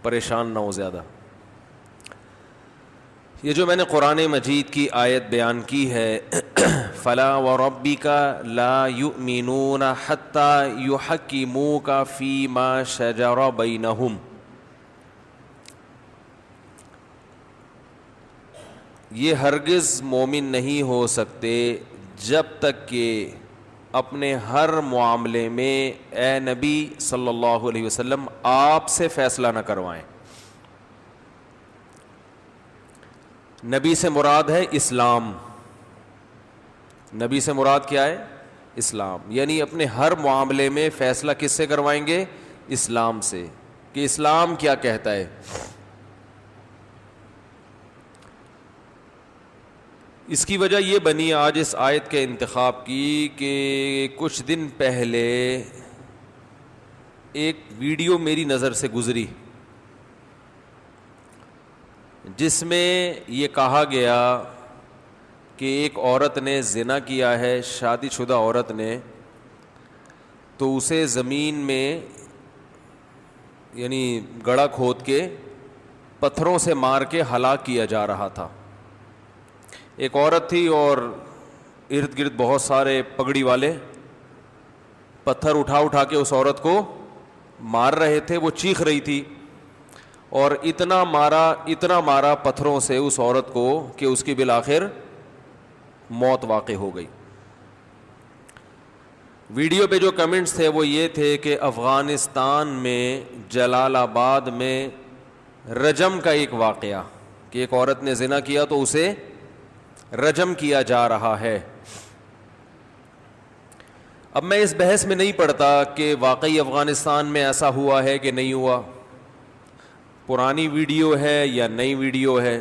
پریشان نہ ہو زیادہ. یہ جو میں نے قرآن مجید کی آیت بیان کی ہے فلا وربک لا یؤمنون حتی یحکموک فیما شجر بینہم، یہ ہرگز مومن نہیں ہو سکتے جب تک کہ اپنے ہر معاملے میں اے نبی صلی اللہ علیہ وسلم آپ سے فیصلہ نہ کروائیں. نبی سے مراد ہے اسلام. نبی سے مراد کیا ہے؟ اسلام. یعنی اپنے ہر معاملے میں فیصلہ کس سے کروائیں گے؟ اسلام سے، کہ اسلام کیا کہتا ہے. اس کی وجہ یہ بنی آج اس آیت کے انتخاب کی کہ کچھ دن پہلے ایک ویڈیو میری نظر سے گزری جس میں یہ کہا گیا کہ ایک عورت نے زنا کیا ہے، شادی شدہ عورت نے، تو اسے زمین میں یعنی گڑھا کھود کے پتھروں سے مار کے ہلاک کیا جا رہا تھا. ایک عورت تھی اور ارد گرد بہت سارے پگڑی والے پتھر اٹھا اٹھا کے اس عورت کو مار رہے تھے. وہ چیخ رہی تھی اور اتنا مارا پتھروں سے اس عورت کو کہ اس کی بالآخر موت واقع ہو گئی. ویڈیو پہ جو کمنٹس تھے وہ یہ تھے کہ افغانستان میں جلال آباد میں رجم کا ایک واقعہ کہ ایک عورت نے زنا کیا تو اسے رجم کیا جا رہا ہے. اب میں اس بحث میں نہیں پڑتا کہ واقعی افغانستان میں ایسا ہوا ہے کہ نہیں ہوا، پرانی ویڈیو ہے یا نئی ویڈیو ہے،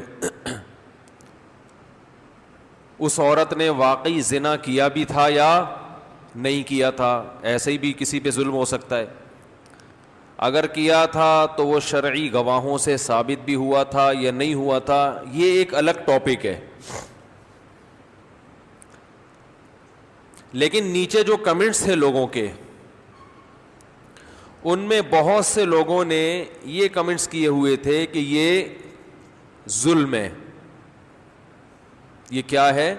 اس عورت نے واقعی زنا کیا بھی تھا یا نہیں کیا تھا. ایسے ہی بھی کسی پہ ظلم ہو سکتا ہے. اگر کیا تھا تو وہ شرعی گواہوں سے ثابت بھی ہوا تھا یا نہیں ہوا تھا، یہ ایک الگ ٹاپک ہے. لیکن نیچے جو کمنٹس تھے لوگوں کے، ان میں بہت سے لوگوں نے یہ کمنٹس کیے ہوئے تھے کہ یہ ظلم ہے. یہ کیا ہے؟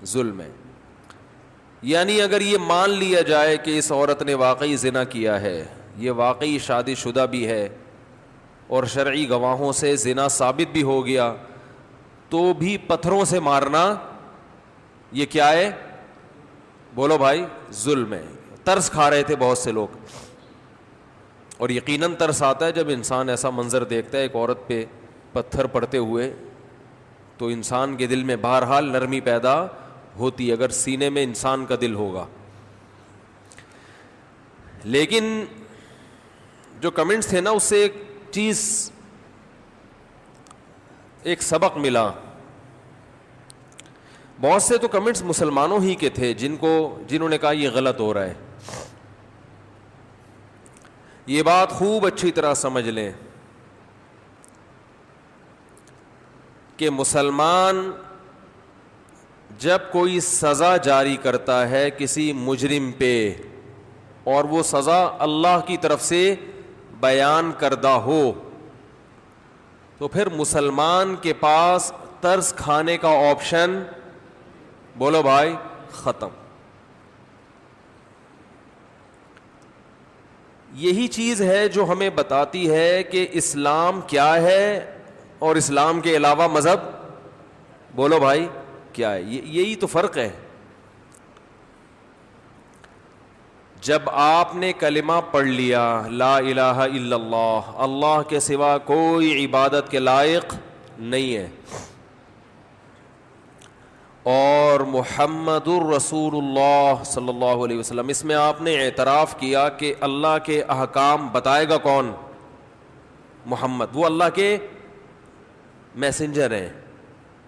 ظلم ہے. یعنی اگر یہ مان لیا جائے کہ اس عورت نے واقعی زنا کیا ہے، یہ واقعی شادی شدہ بھی ہے اور شرعی گواہوں سے زنا ثابت بھی ہو گیا، تو بھی پتھروں سے مارنا یہ کیا ہے؟ بولو بھائی، ظلم ہے. ترس کھا رہے تھے بہت سے لوگ، اور یقیناً ترس آتا ہے جب انسان ایسا منظر دیکھتا ہے ایک عورت پہ پتھر پڑتے ہوئے، تو انسان کے دل میں بہرحال نرمی پیدا ہوتی ہے اگر سینے میں انسان کا دل ہوگا. لیکن جو کمنٹس تھے نا، اس سے ایک چیز، ایک سبق ملا. بہت سے تو کمنٹس مسلمانوں ہی کے تھے جنہوں نے کہا یہ غلط ہو رہا ہے. یہ بات خوب اچھی طرح سمجھ لیں کہ مسلمان جب کوئی سزا جاری کرتا ہے کسی مجرم پہ اور وہ سزا اللہ کی طرف سے بیان کردہ ہو، تو پھر مسلمان کے پاس ترس کھانے کا آپشن، بولو بھائی، ختم. یہی چیز ہے جو ہمیں بتاتی ہے کہ اسلام کیا ہے اور اسلام کے علاوہ مذہب، بولو بھائی، کیا ہے. یہی تو فرق ہے. جب آپ نے کلمہ پڑھ لیا لا الہ الا اللہ، اللہ کے سوا کوئی عبادت کے لائق نہیں ہے، اور محمد الرسول اللہ صلی اللہ علیہ وسلم، اس میں آپ نے اعتراف کیا کہ اللہ کے احکام بتائے گا کون؟ محمد. وہ اللہ کے میسنجر ہیں،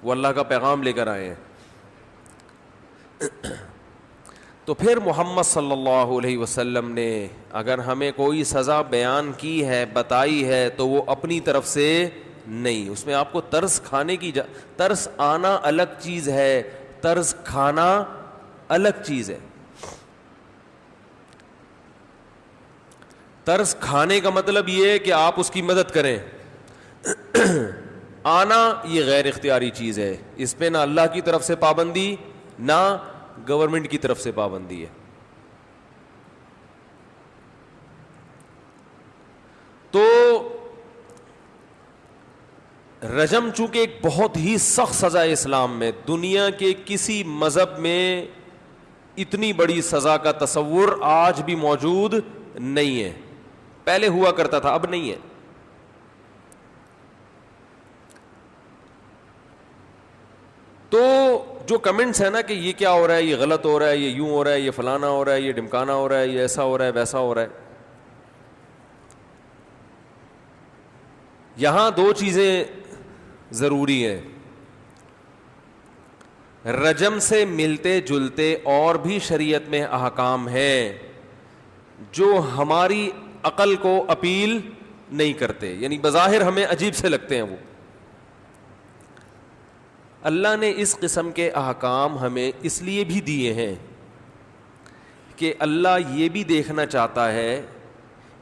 وہ اللہ کا پیغام لے کر آئے ہیں. تو پھر محمد صلی اللہ علیہ وسلم نے اگر ہمیں کوئی سزا بیان کی ہے، بتائی ہے، تو وہ اپنی طرف سے نہیں. اس میں آپ کو ترس کھانے کی ترس آنا الگ چیز ہے، ترس کھانا الگ چیز ہے. طرز کھانے کا مطلب یہ ہے کہ آپ اس کی مدد کریں. آنا یہ غیر اختیاری چیز ہے, اس پہ نہ اللہ کی طرف سے پابندی نہ گورنمنٹ کی طرف سے پابندی ہے. تو رجم چونکہ ایک بہت ہی سخت سزا ہے اسلام میں, دنیا کے کسی مذہب میں اتنی بڑی سزا کا تصور آج بھی موجود نہیں ہے. پہلے ہوا کرتا تھا, اب نہیں ہے. تو جو کمنٹس ہیں نا کہ یہ کیا ہو رہا ہے, یہ غلط ہو رہا ہے, یہ یوں ہو رہا ہے, یہ فلانا ہو رہا ہے, یہ ڈمکانا ہو رہا ہے, یہ ایسا ہو رہا ہے, ویسا ہو رہا ہے, یہاں دو چیزیں ضروری ہیں. رجم سے ملتے جلتے اور بھی شریعت میں احکام ہیں جو ہماری عقل کو اپیل نہیں کرتے, یعنی بظاہر ہمیں عجیب سے لگتے ہیں. وہ اللہ نے اس قسم کے احکام ہمیں اس لیے بھی دیے ہیں کہ اللہ یہ بھی دیکھنا چاہتا ہے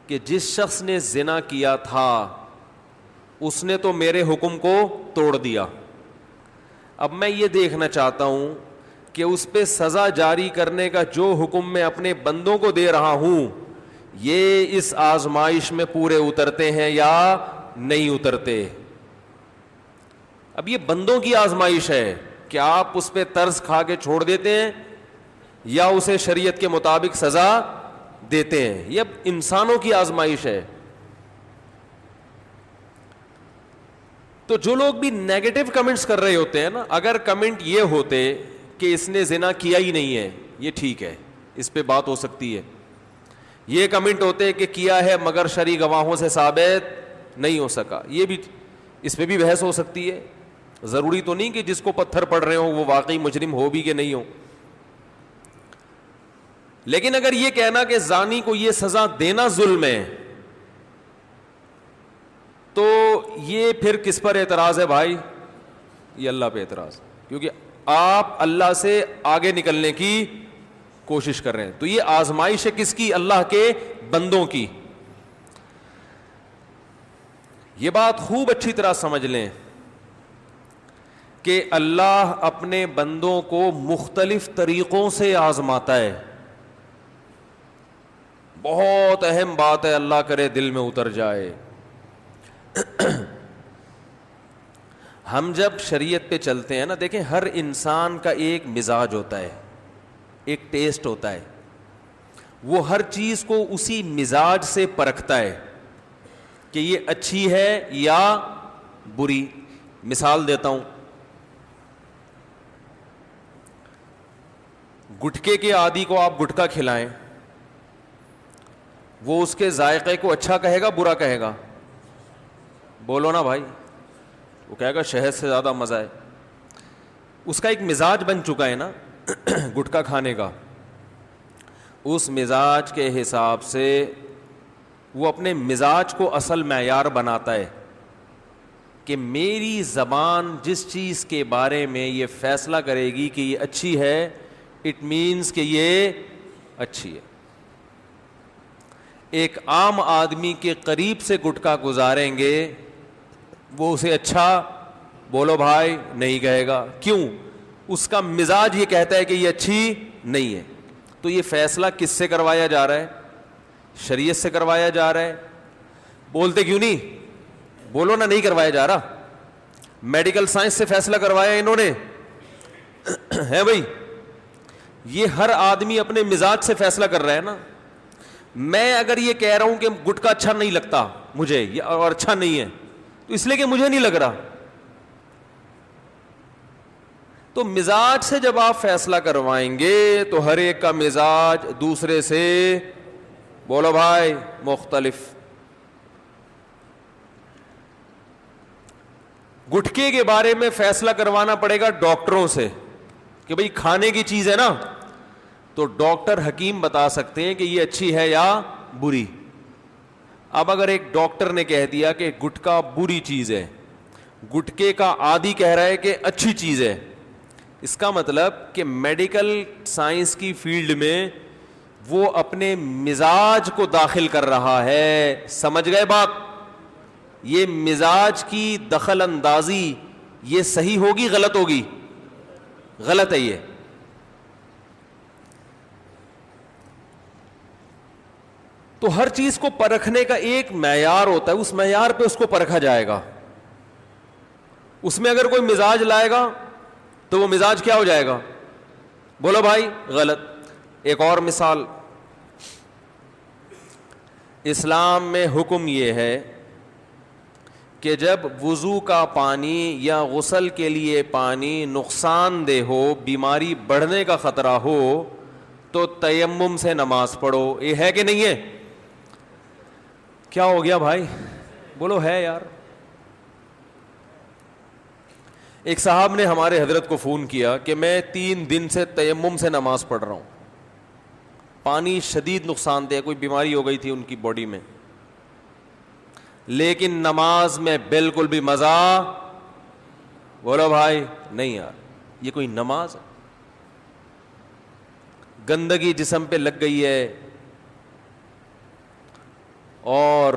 کہ جس شخص نے زنا کیا تھا اس نے تو میرے حکم کو توڑ دیا, اب میں یہ دیکھنا چاہتا ہوں کہ اس پہ سزا جاری کرنے کا جو حکم میں اپنے بندوں کو دے رہا ہوں یہ اس آزمائش میں پورے اترتے ہیں یا نہیں اترتے. اب یہ بندوں کی آزمائش ہے کہ آپ اس پہ طرز کھا کے چھوڑ دیتے ہیں یا اسے شریعت کے مطابق سزا دیتے ہیں, یہ اب انسانوں کی آزمائش ہے. تو جو لوگ بھی نیگیٹو کمنٹس کر رہے ہوتے ہیں نا, اگر کمنٹ یہ ہوتے کہ اس نے زنا کیا ہی نہیں ہے, یہ ٹھیک ہے, اس پہ بات ہو سکتی ہے. یہ کمنٹ ہوتے کہ کیا ہے مگر شرعی گواہوں سے ثابت نہیں ہو سکا, یہ بھی, اس پہ بھی بحث ہو سکتی ہے. ضروری تو نہیں کہ جس کو پتھر پڑ رہے ہوں وہ واقعی مجرم ہو بھی کہ نہیں ہو. لیکن اگر یہ کہنا کہ زانی کو یہ سزا دینا ظلم ہے تو یہ پھر کس پر اعتراض ہے بھائی؟ یہ اللہ پہ اعتراض, کیونکہ آپ اللہ سے آگے نکلنے کی کوشش کر رہے ہیں. تو یہ آزمائش ہے کس کی؟ اللہ کے بندوں کی. یہ بات خوب اچھی طرح سمجھ لیں کہ اللہ اپنے بندوں کو مختلف طریقوں سے آزماتا ہے. بہت اہم بات ہے, اللہ کرے دل میں اتر جائے. ہم جب شریعت پہ چلتے ہیں نا, دیکھیں ہر انسان کا ایک مزاج ہوتا ہے, ایک ٹیسٹ ہوتا ہے, وہ ہر چیز کو اسی مزاج سے پرکھتا ہے کہ یہ اچھی ہے یا بری. مثال دیتا ہوں, گٹکے کے عادی کو آپ گٹکا کھلائیں, وہ اس کے ذائقے کو اچھا کہے گا برا کہے گا؟ بولو نا بھائی, وہ کہے گا شہد سے زیادہ مزہ ہے. اس کا ایک مزاج بن چکا ہے نا گٹکا کھانے کا, اس مزاج کے حساب سے وہ اپنے مزاج کو اصل معیار بناتا ہے کہ میری زبان جس چیز کے بارے میں یہ فیصلہ کرے گی کہ یہ اچھی ہے, اٹ مینس کہ یہ اچھی ہے. ایک عام آدمی کے قریب سے گٹکا گزاریں گے, وہ اسے اچھا بولو بھائی نہیں کہے گا. کیوں؟ اس کا مزاج یہ کہتا ہے کہ یہ اچھی نہیں ہے. تو یہ فیصلہ کس سے کروایا جا رہا ہے؟ شریعت سے کروایا جا رہا ہے. بولتے کیوں نہیں؟ بولو نا, نہیں کروایا جا رہا. میڈیکل سائنس سے فیصلہ کروایا انہوں نے ہے بھائی. یہ ہر آدمی اپنے مزاج سے فیصلہ کر رہا ہے نا. میں اگر یہ کہہ رہا ہوں کہ گٹکا اچھا نہیں لگتا مجھے اور اچھا نہیں ہے, تو اس لیے کہ مجھے نہیں لگ رہا. تو مزاج سے جب آپ فیصلہ کروائیں گے تو ہر ایک کا مزاج دوسرے سے بولو بھائی مختلف. گٹکے کے بارے میں فیصلہ کروانا پڑے گا ڈاکٹروں سے کہ بھئی کھانے کی چیز ہے نا, تو ڈاکٹر حکیم بتا سکتے ہیں کہ یہ اچھی ہے یا بری. اب اگر ایک ڈاکٹر نے کہہ دیا کہ گٹکا بری چیز ہے, گٹکے کا عادی کہہ رہا ہے کہ اچھی چیز ہے, اس کا مطلب کہ میڈیکل سائنس کی فیلڈ میں وہ اپنے مزاج کو داخل کر رہا ہے. سمجھ گئے بات؟ یہ مزاج کی دخل اندازی یہ صحیح ہوگی غلط ہوگی؟ غلط ہے. یہ تو ہر چیز کو پرکھنے کا ایک معیار ہوتا ہے, اس معیار پہ اس کو پرکھا جائے گا. اس میں اگر کوئی مزاج لائے گا تو وہ مزاج کیا ہو جائے گا؟ بولو بھائی غلط. ایک اور مثال, اسلام میں حکم یہ ہے کہ جب وضو کا پانی یا غسل کے لیے پانی نقصان دہ ہو, بیماری بڑھنے کا خطرہ ہو, تو تیمم سے نماز پڑھو. یہ ہے کہ نہیں ہے؟ کیا ہو گیا بھائی؟ بولو ہے یار. ایک صاحب نے ہمارے حضرت کو فون کیا کہ میں 3 دن سے تیمم سے نماز پڑھ رہا ہوں, پانی شدید نقصان دہ, کوئی بیماری ہو گئی تھی ان کی باڈی میں, لیکن نماز میں بالکل بھی مزہ. بولو بھائی نہیں یار, یہ کوئی نماز ہے؟ گندگی جسم پہ لگ گئی ہے اور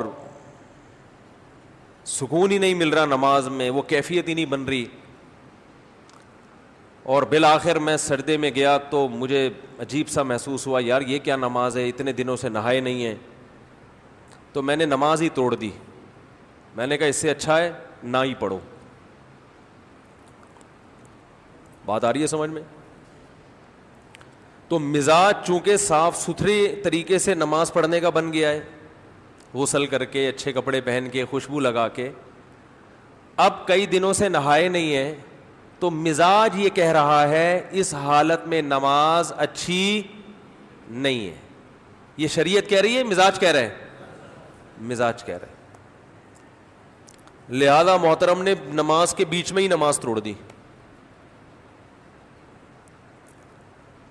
سکون ہی نہیں مل رہا نماز میں, وہ کیفیت ہی نہیں بن رہی. اور بالآخر میں سجدے میں گیا تو مجھے عجیب سا محسوس ہوا, یار یہ کیا نماز ہے, اتنے دنوں سے نہائے نہیں ہیں. تو میں نے نماز ہی توڑ دی. میں نے کہا اس سے اچھا ہے نہ ہی پڑھو. بات آ رہی ہے سمجھ میں؟ تو مزاج چونکہ صاف ستھرے طریقے سے نماز پڑھنے کا بن گیا ہے, غسل کر کے اچھے کپڑے پہن کے خوشبو لگا کے, اب کئی دنوں سے نہائے نہیں ہیں, تو مزاج یہ کہہ رہا ہے اس حالت میں نماز اچھی نہیں ہے. یہ شریعت کہہ رہی ہے, مزاج کہہ رہا ہے؟ مزاج کہہ رہا ہے. لہذا محترم نے نماز کے بیچ میں ہی نماز توڑ دی.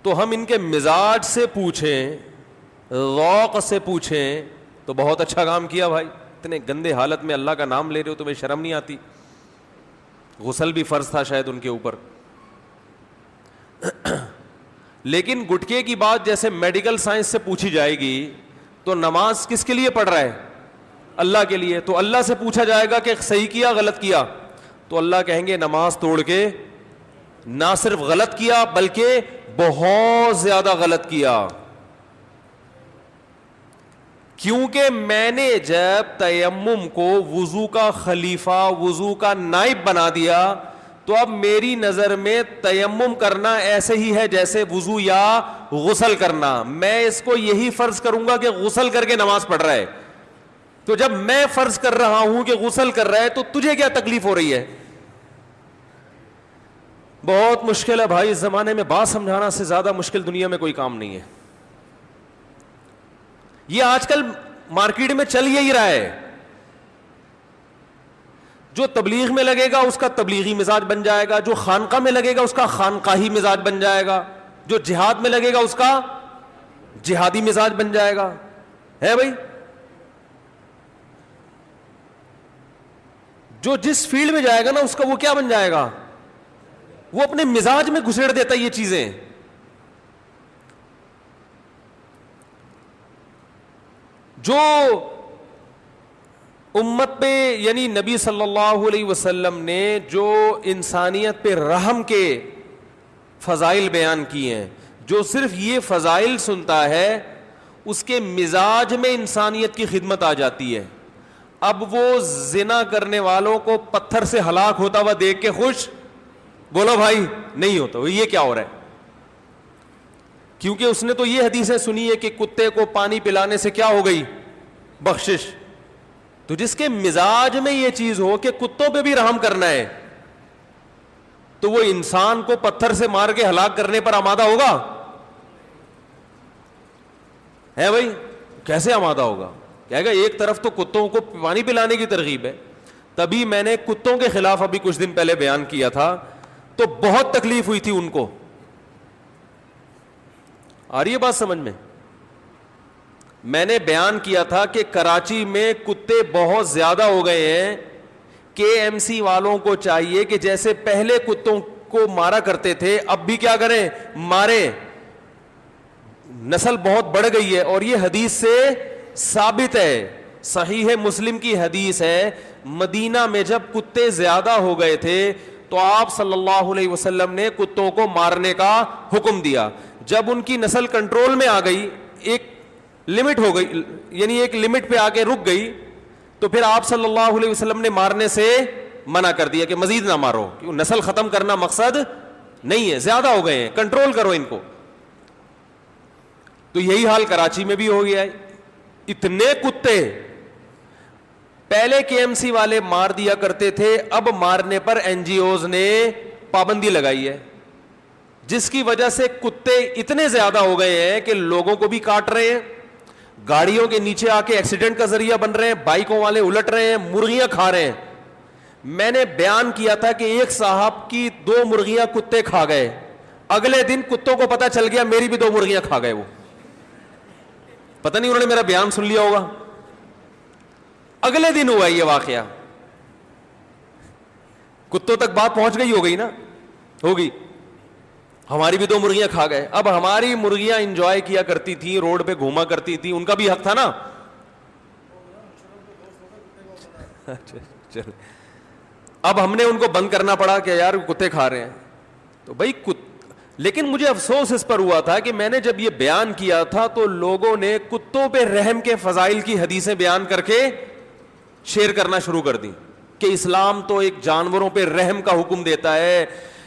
تو ہم ان کے مزاج سے پوچھیں, ذوق سے پوچھیں تو بہت اچھا کام کیا بھائی. اتنے گندے حالت میں اللہ کا نام لے رہے ہو, تمہیں شرم نہیں آتی؟ غسل بھی فرض تھا شاید ان کے اوپر. لیکن گٹکے کی بات جیسے میڈیکل سائنس سے پوچھی جائے گی تو نماز کس کے لیے پڑھ رہا ہے؟ اللہ کے لیے. تو اللہ سے پوچھا جائے گا کہ صحیح کیا غلط کیا, تو اللہ کہیں گے نماز توڑ کے نہ صرف غلط کیا بلکہ بہت زیادہ غلط کیا. کیونکہ میں نے جب تیمم کو وضو کا خلیفہ, وضو کا نائب بنا دیا, تو اب میری نظر میں تیمم کرنا ایسے ہی ہے جیسے وضو یا غسل کرنا. میں اس کو یہی فرض کروں گا کہ غسل کر کے نماز پڑھ رہا ہے. تو جب میں فرض کر رہا ہوں کہ غسل کر رہا ہے تو تجھے کیا تکلیف ہو رہی ہے؟ بہت مشکل ہے بھائی. اس زمانے میں بات سمجھانا سے زیادہ مشکل دنیا میں کوئی کام نہیں ہے. یہ آج کل مارکیٹ میں چل یہی رہا ہے. جو تبلیغ میں لگے گا اس کا تبلیغی مزاج بن جائے گا, جو خانقاہ میں لگے گا اس کا خانقاہی مزاج بن جائے گا, جو جہاد میں لگے گا اس کا جہادی مزاج بن جائے گا. ہے بھائی, جو جس فیلڈ میں جائے گا نا اس کا وہ کیا بن جائے گا؟ وہ اپنے مزاج میں گھسیڑ دیتا ہے یہ چیزیں. جو امت پہ یعنی نبی صلی اللہ علیہ وسلم نے جو انسانیت پہ رحم کے فضائل بیان کیے ہیں, جو صرف یہ فضائل سنتا ہے اس کے مزاج میں انسانیت کی خدمت آ جاتی ہے. اب وہ زنا کرنے والوں کو پتھر سے ہلاک ہوتا ہوا دیکھ کے خوش, بولو بھائی نہیں ہوتا. یہ کیا ہو رہا ہے؟ کیونکہ اس نے تو یہ حدیثیں سنی ہے کہ کتے کو پانی پلانے سے کیا ہو گئی؟ بخشش. تو جس کے مزاج میں یہ چیز ہو کہ کتوں پہ بھی رحم کرنا ہے, تو وہ انسان کو پتھر سے مار کے ہلاک کرنے پر آمادہ ہوگا؟ ہے بھائی, کیسے آمادہ ہوگا؟ کہے گا ایک طرف تو کتوں کو پانی پلانے کی ترغیب ہے. تبھی میں نے کتوں کے خلاف ابھی کچھ دن پہلے بیان کیا تھا, تو بہت تکلیف ہوئی تھی ان کو. آ رہی ہے بات سمجھ میں؟ میں نے بیان کیا تھا کہ کراچی میں کتے بہت زیادہ ہو گئے ہیں. کے ایم سی والوں کو چاہیے کہ جیسے پہلے کتوں کو مارا کرتے تھے اب بھی کیا کریں؟ مارے. نسل بہت بڑھ گئی ہے, اور یہ حدیث سے ثابت ہے, صحیح مسلم کی حدیث ہے, مدینہ میں جب کتے زیادہ ہو گئے تھے تو آپ صلی اللہ علیہ وسلم نے کتوں کو مارنے کا حکم دیا. جب ان کی نسل کنٹرول میں آ گئی, ایک لمٹ ہو گئی, یعنی ایک لمٹ پہ آ کے رک گئی, تو پھر آپ صلی اللہ علیہ وسلم نے مارنے سے منع کر دیا کہ مزید نہ مارو, کیوں نسل ختم کرنا مقصد نہیں ہے, زیادہ ہو گئے ہیں, کنٹرول کرو ان کو. تو یہی حال کراچی میں بھی ہو گیا ہے, اتنے کتے پہلے کے ایم سی والے مار دیا کرتے تھے, اب مارنے پر این جی اوز نے پابندی لگائی ہے, جس کی وجہ سے کتے اتنے زیادہ ہو گئے ہیں کہ لوگوں کو بھی کاٹ رہے ہیں, گاڑیوں کے نیچے آ کے ایکسیڈنٹ کا ذریعہ بن رہے ہیں, بائکوں والے الٹ رہے ہیں, مرغیاں کھا رہے ہیں. میں نے بیان کیا تھا کہ ایک صاحب کی 2 مرغیاں کتے کھا گئے, اگلے دن کتوں کو پتا چل گیا میری بھی 2 مرغیاں کھا گئے. وہ پتہ نہیں انہوں نے میرا بیان سن لیا ہوگا, اگلے دن ہوا یہ واقعہ. کتوں تک بات پہنچ گئی, ہو گئی نا, ہوگی, ہماری بھی 2 مرغیاں کھا گئے. اب ہماری مرغیاں انجوائے کیا کرتی تھی, روڈ پہ گھوما کرتی تھی, ان کا بھی حق تھا نا. چل اب ہم نے ان کو بند کرنا پڑا کہ یار کتے کھا رہے ہیں. تو بھائی لیکن مجھے افسوس اس پر ہوا تھا کہ میں نے جب یہ بیان کیا تھا تو لوگوں نے کتوں پہ رحم کے فضائل کی حدیثیں بیان کر کے شیئر کرنا شروع کر دی کہ اسلام تو ایک جانوروں پہ رحم کا حکم دیتا ہے,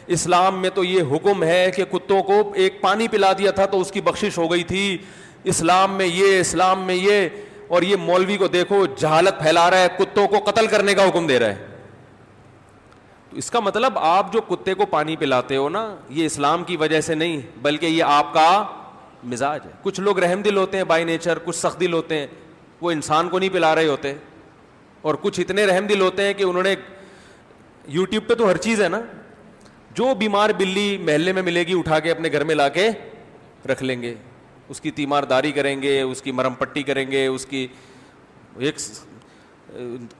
اسلام میں تو یہ حکم ہے کہ کتوں کو ایک پانی پلا دیا تھا تو اس کی بخشش ہو گئی تھی, اسلام میں یہ, اسلام میں یہ. اور یہ مولوی کو دیکھو جہالت پھیلا رہا ہے, کتوں کو قتل کرنے کا حکم دے رہا ہے. تو اس کا مطلب آپ جو کتے کو پانی پلاتے ہو نا, یہ اسلام کی وجہ سے نہیں بلکہ یہ آپ کا مزاج ہے. کچھ لوگ رحم دل ہوتے ہیں بائی نیچر, کچھ سخت دل ہوتے ہیں, وہ انسان کو نہیں پلا رہے ہوتے, اور کچھ اتنے رحم دل ہوتے ہیں کہ انہوں نے, یوٹیوب پہ تو ہر چیز ہے نا, جو بیمار بلی محلے میں ملے گی اٹھا کے اپنے گھر میں لا کے رکھ لیں گے, اس کی تیمارداری کریں گے, اس کی مرم پٹی کریں گے. اس کی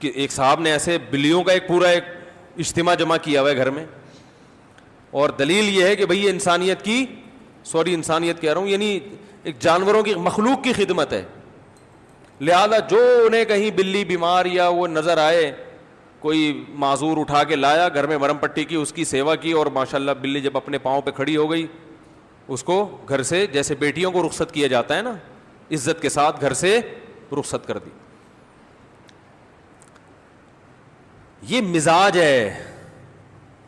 ایک صاحب نے ایسے بلیوں کا ایک پورا ایک اجتماع جمع کیا ہوا ہے گھر میں, اور دلیل یہ ہے کہ بھئی یہ انسانیت کہہ رہا ہوں, یعنی ایک جانوروں کی مخلوق کی خدمت ہے. لہذا جو انہیں کہیں بلی بیمار یا وہ نظر آئے, کوئی معذور اٹھا کے لایا, گھر میں مرم پٹی کی, اس کی سیوا کی, اور ماشاءاللہ بلی جب اپنے پاؤں پہ کھڑی ہو گئی, اس کو گھر سے, جیسے بیٹیوں کو رخصت کیا جاتا ہے نا, عزت کے ساتھ گھر سے رخصت کر دی. یہ مزاج ہے.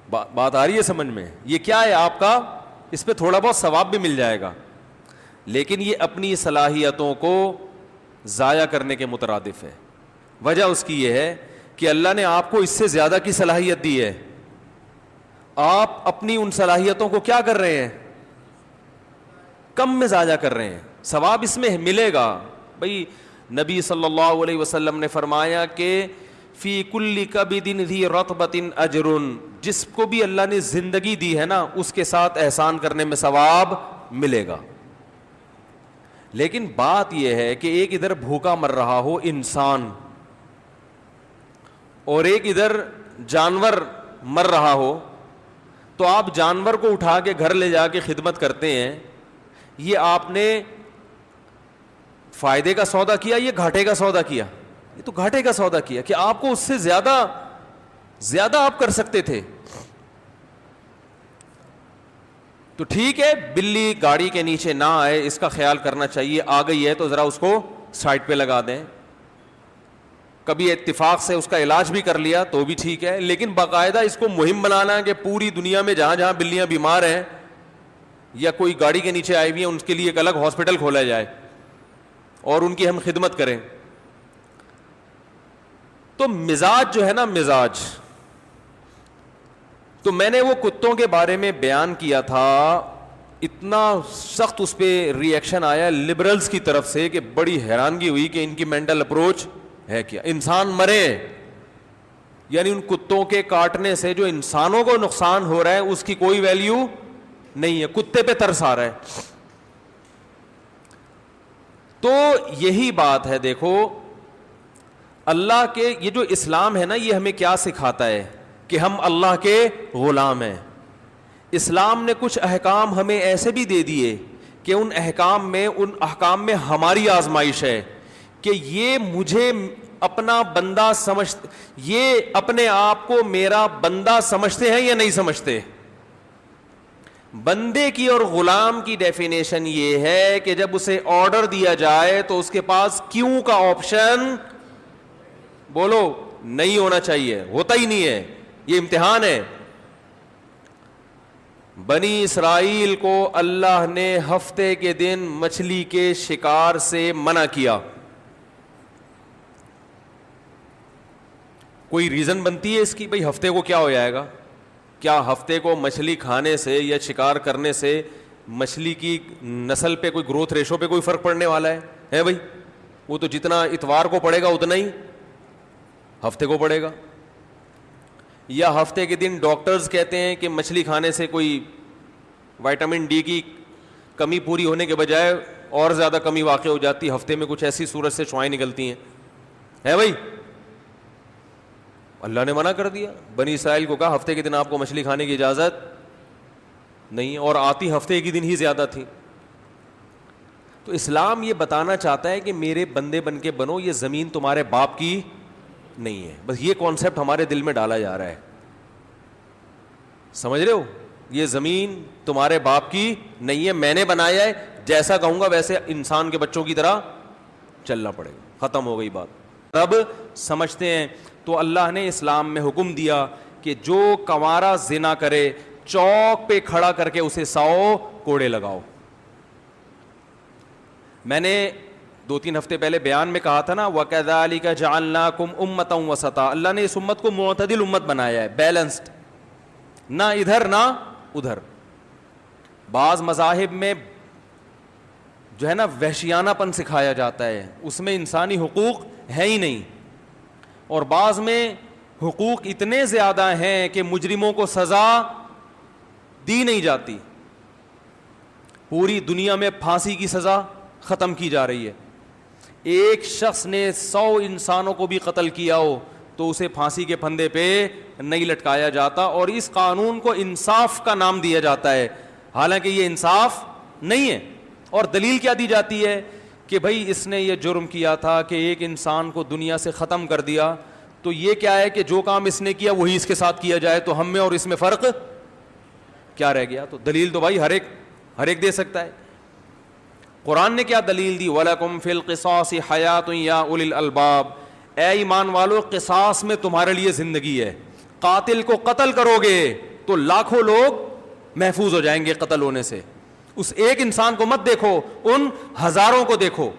بات آ رہی ہے سمجھ میں؟ یہ کیا ہے آپ کا, اس پہ تھوڑا بہت ثواب بھی مل جائے گا, لیکن یہ اپنی صلاحیتوں کو ضائع کرنے کے مترادف ہے. وجہ اس کی یہ ہے کہ اللہ نے آپ کو اس سے زیادہ کی صلاحیت دی ہے, آپ اپنی ان صلاحیتوں کو کیا کر رہے ہیں, کم میں ضائع کر رہے ہیں. ثواب اس میں ملے گا. بھئی نبی صلی اللہ علیہ وسلم نے فرمایا کہ فی کل کبد ذی رطبۃ اجر, جس کو بھی اللہ نے زندگی دی ہے نا اس کے ساتھ احسان کرنے میں ثواب ملے گا. لیکن بات یہ ہے کہ ایک ادھر بھوکا مر رہا ہو انسان, اور ایک ادھر جانور مر رہا ہو, تو آپ جانور کو اٹھا کے گھر لے جا کے خدمت کرتے ہیں, یہ آپ نے فائدے کا سودا کیا, یہ گھاٹے کا سودا کیا؟ یہ تو گھاٹے کا سودا کیا کہ آپ کو اس سے زیادہ آپ کر سکتے تھے. تو ٹھیک ہے, بلی گاڑی کے نیچے نہ آئے, اس کا خیال کرنا چاہیے, آ گئی ہے تو ذرا اس کو سائڈ پہ لگا دیں. کبھی اتفاق سے اس کا علاج بھی کر لیا تو بھی ٹھیک ہے, لیکن باقاعدہ اس کو مہم بنانا کہ پوری دنیا میں جہاں جہاں بلیاں بیمار ہیں یا کوئی گاڑی کے نیچے آئی ہوئی ہیں ان کے لیے ایک الگ ہاسپٹل کھولا جائے اور ان کی ہم خدمت کریں. تو مزاج جو ہے نا, مزاج, تو میں نے وہ کتوں کے بارے میں بیان کیا تھا, اتنا سخت اس پہ ری ایکشن آیا لبرلز کی طرف سے کہ بڑی حیرانگی ہوئی کہ ان کی مینٹل اپروچ ہے کیا. انسان مرے, یعنی ان کتوں کے کاٹنے سے جو انسانوں کو نقصان ہو رہا ہے اس کی کوئی ویلیو نہیں ہے, کتے پہ ترس آ رہا ہے. تو یہی بات ہے. دیکھو اللہ کے یہ جو اسلام ہے نا, یہ ہمیں کیا سکھاتا ہے کہ ہم اللہ کے غلام ہیں. اسلام نے کچھ احکام ہمیں ایسے بھی دے دیے کہ ان احکام میں ہماری آزمائش ہے کہ یہ مجھے اپنا بندہ یہ اپنے آپ کو میرا بندہ سمجھتے ہیں یا نہیں سمجھتے. بندے کی اور غلام کی ڈیفینیشن یہ ہے کہ جب اسے آرڈر دیا جائے تو اس کے پاس کیوں کا آپشن بولو نہیں ہونا چاہیے, ہوتا ہی نہیں ہے. یہ امتحان ہے. بنی اسرائیل کو اللہ نے ہفتے کے دن مچھلی کے شکار سے منع کیا. کوئی ریزن بنتی ہے اس کی, بھئی ہفتے کو کیا ہو جائے گا؟ کیا ہفتے کو مچھلی کھانے سے یا شکار کرنے سے مچھلی کی نسل پہ کوئی گروتھ ریشو پہ کوئی فرق پڑنے والا ہے بھائی؟ وہ تو جتنا اتوار کو پڑے گا اتنا ہی ہفتے کو پڑے گا. یا ہفتے کے دن ڈاکٹرز کہتے ہیں کہ مچھلی کھانے سے کوئی وائٹامن ڈی کی کمی پوری ہونے کے بجائے اور زیادہ کمی واقع ہو جاتی ہے, ہفتے میں کچھ ایسی صورت سے شعاعیں نکلتی ہیں, ہے بھائی؟ اللہ نے منع کر دیا. بنی اسرائیل کو کہا ہفتے کے دن آپ کو مچھلی کھانے کی اجازت نہیں, اور آتی ہفتے کے دن ہی زیادہ تھی. تو اسلام یہ بتانا چاہتا ہے کہ میرے بندے بن کے بنو, یہ زمین تمہارے باپ کی نہیں ہے. بس یہ کانسیپٹ ہمارے دل میں ڈالا جا رہا ہے, سمجھ رہے ہو؟ یہ زمین تمہارے باپ کی نہیں ہے, میں نے بنایا ہے, جیسا کہوں گا ویسے انسان کے بچوں کی طرح چلنا پڑے گا. ختم ہو گئی بات. رب سمجھتے ہیں. تو اللہ نے اسلام میں حکم دیا کہ جو کنوارا زنا کرے چوک پہ کھڑا کر کے اسے 100 کوڑے لگاؤ. میں نے 2-3 ہفتے پہلے بیان میں کہا تھا نا, وَكَذَلِكَ جَعَلْنَاكُمْ أُمَّةً وَسَطًا. اللہ نے اس امت کو معتدل امت بنایا ہے, بیلنسڈ, نہ ادھر نہ ادھر. بعض مذاہب میں جو ہے نا وحشیانہ پن سکھایا جاتا ہے, اس میں انسانی حقوق ہے ہی نہیں, اور بعض میں حقوق اتنے زیادہ ہیں کہ مجرموں کو سزا دی نہیں جاتی. پوری دنیا میں پھانسی کی سزا ختم کی جا رہی ہے. ایک شخص نے 100 انسانوں کو بھی قتل کیا ہو تو اسے پھانسی کے پھندے پہ نہیں لٹکایا جاتا, اور اس قانون کو انصاف کا نام دیا جاتا ہے, حالانکہ یہ انصاف نہیں ہے. اور دلیل کیا دی جاتی ہے کہ بھائی اس نے یہ جرم کیا تھا کہ ایک انسان کو دنیا سے ختم کر دیا, تو یہ کیا ہے کہ جو کام اس نے کیا وہی اس کے ساتھ کیا جائے, تو ہم میں اور اس میں فرق کیا رہ گیا؟ تو دلیل تو بھائی ہر ایک دے سکتا ہے. قرآن نے کیا دلیل دی؟ وَلَكُمْ فِي الْقِصَاصِ حَيَاةٌ يَا أُولِي الْأَلْبَابِ. اے ایمان والو, قصاص میں تمہارے لیے زندگی ہے. قاتل کو قتل کرو گے تو لاکھوں لوگ محفوظ ہو جائیں گے قتل ہونے سے. اس ایک انسان کو مت دیکھو, ان ہزاروں کو دیکھو.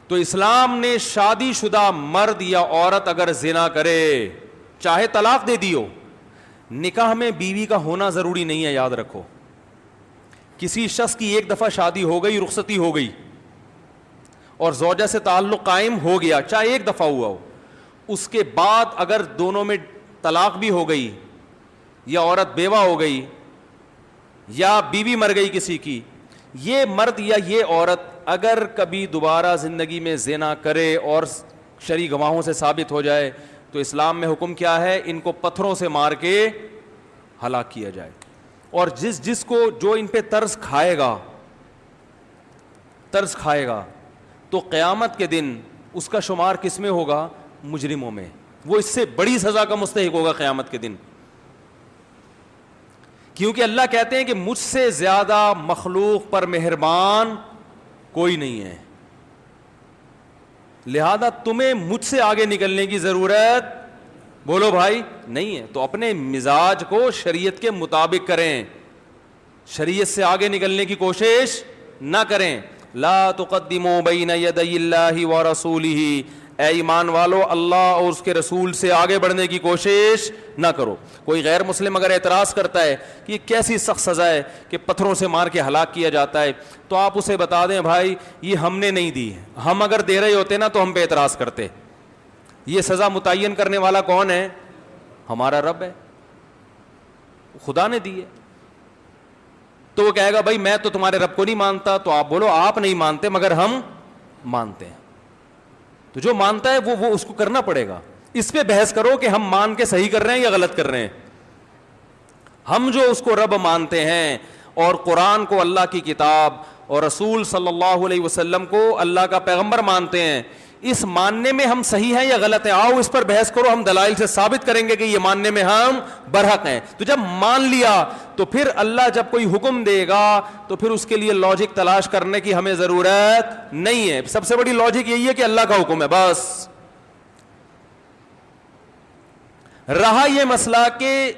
تو اسلام نے شادی شدہ مرد یا عورت اگر زنا کرے, چاہے طلاق دے دیو, نکاح میں بیوی کا ہونا ضروری نہیں ہے, یاد رکھو. کسی شخص کی ایک دفعہ شادی ہو گئی, رخصتی ہو گئی, اور زوجہ سے تعلق قائم ہو گیا, چاہے ایک دفعہ ہوا ہو, اس کے بعد اگر دونوں میں طلاق بھی ہو گئی, یا عورت بیوہ ہو گئی, یا بیوی مر گئی کسی کی, یہ مرد یا یہ عورت اگر کبھی دوبارہ زندگی میں زنا کرے اور شرعی گواہوں سے ثابت ہو جائے, تو اسلام میں حکم کیا ہے؟ ان کو پتھروں سے مار کے ہلاک کیا جائے. اور جس کو جو ان پہ طرز کھائے گا تو قیامت کے دن اس کا شمار کس میں ہوگا؟ مجرموں میں. وہ اس سے بڑی سزا کا مستحق ہوگا قیامت کے دن, کیونکہ اللہ کہتے ہیں کہ مجھ سے زیادہ مخلوق پر مہربان کوئی نہیں ہے, لہذا تمہیں مجھ سے آگے نکلنے کی ضرورت بولو بھائی نہیں ہے. تو اپنے مزاج کو شریعت کے مطابق کریں, شریعت سے آگے نکلنے کی کوشش نہ کریں. لا تقدموا بین یدی اللہ ورسولہ. اے ایمان والو, اللہ اور اس کے رسول سے آگے بڑھنے کی کوشش نہ کرو. کوئی غیر مسلم اگر اعتراض کرتا ہے کہ یہ کیسی سخت سزا ہے کہ پتھروں سے مار کے ہلاک کیا جاتا ہے, تو آپ اسے بتا دیں بھائی یہ ہم نے نہیں دی, ہم اگر دے رہے ہوتے نا تو ہم پہ اعتراض کرتے. یہ سزا متعین کرنے والا کون ہے؟ ہمارا رب ہے, خدا نے دی ہے. تو وہ کہے گا بھائی میں تو تمہارے رب کو نہیں مانتا, تو آپ بولو آپ نہیں مانتے مگر ہم مانتے ہیں. تو جو مانتا ہے وہ اس کو کرنا پڑے گا. اس پہ بحث کرو کہ ہم مان کے صحیح کر رہے ہیں یا غلط کر رہے ہیں. ہم جو اس کو رب مانتے ہیں اور قرآن کو اللہ کی کتاب اور رسول صلی اللہ علیہ وسلم کو اللہ کا پیغمبر مانتے ہیں، اس ماننے میں ہم صحیح ہیں یا غلط ہیں؟ آؤ اس پر بحث کرو، ہم دلائل سے ثابت کریں گے کہ یہ ماننے میں ہم برحق ہیں۔ تو جب مان لیا تو پھر اللہ جب کوئی حکم دے گا تو پھر اس کے لیے لاجک تلاش کرنے کی ہمیں ضرورت نہیں ہے۔ سب سے بڑی لاجک یہی ہے کہ اللہ کا حکم ہے بس۔ رہا یہ مسئلہ کہ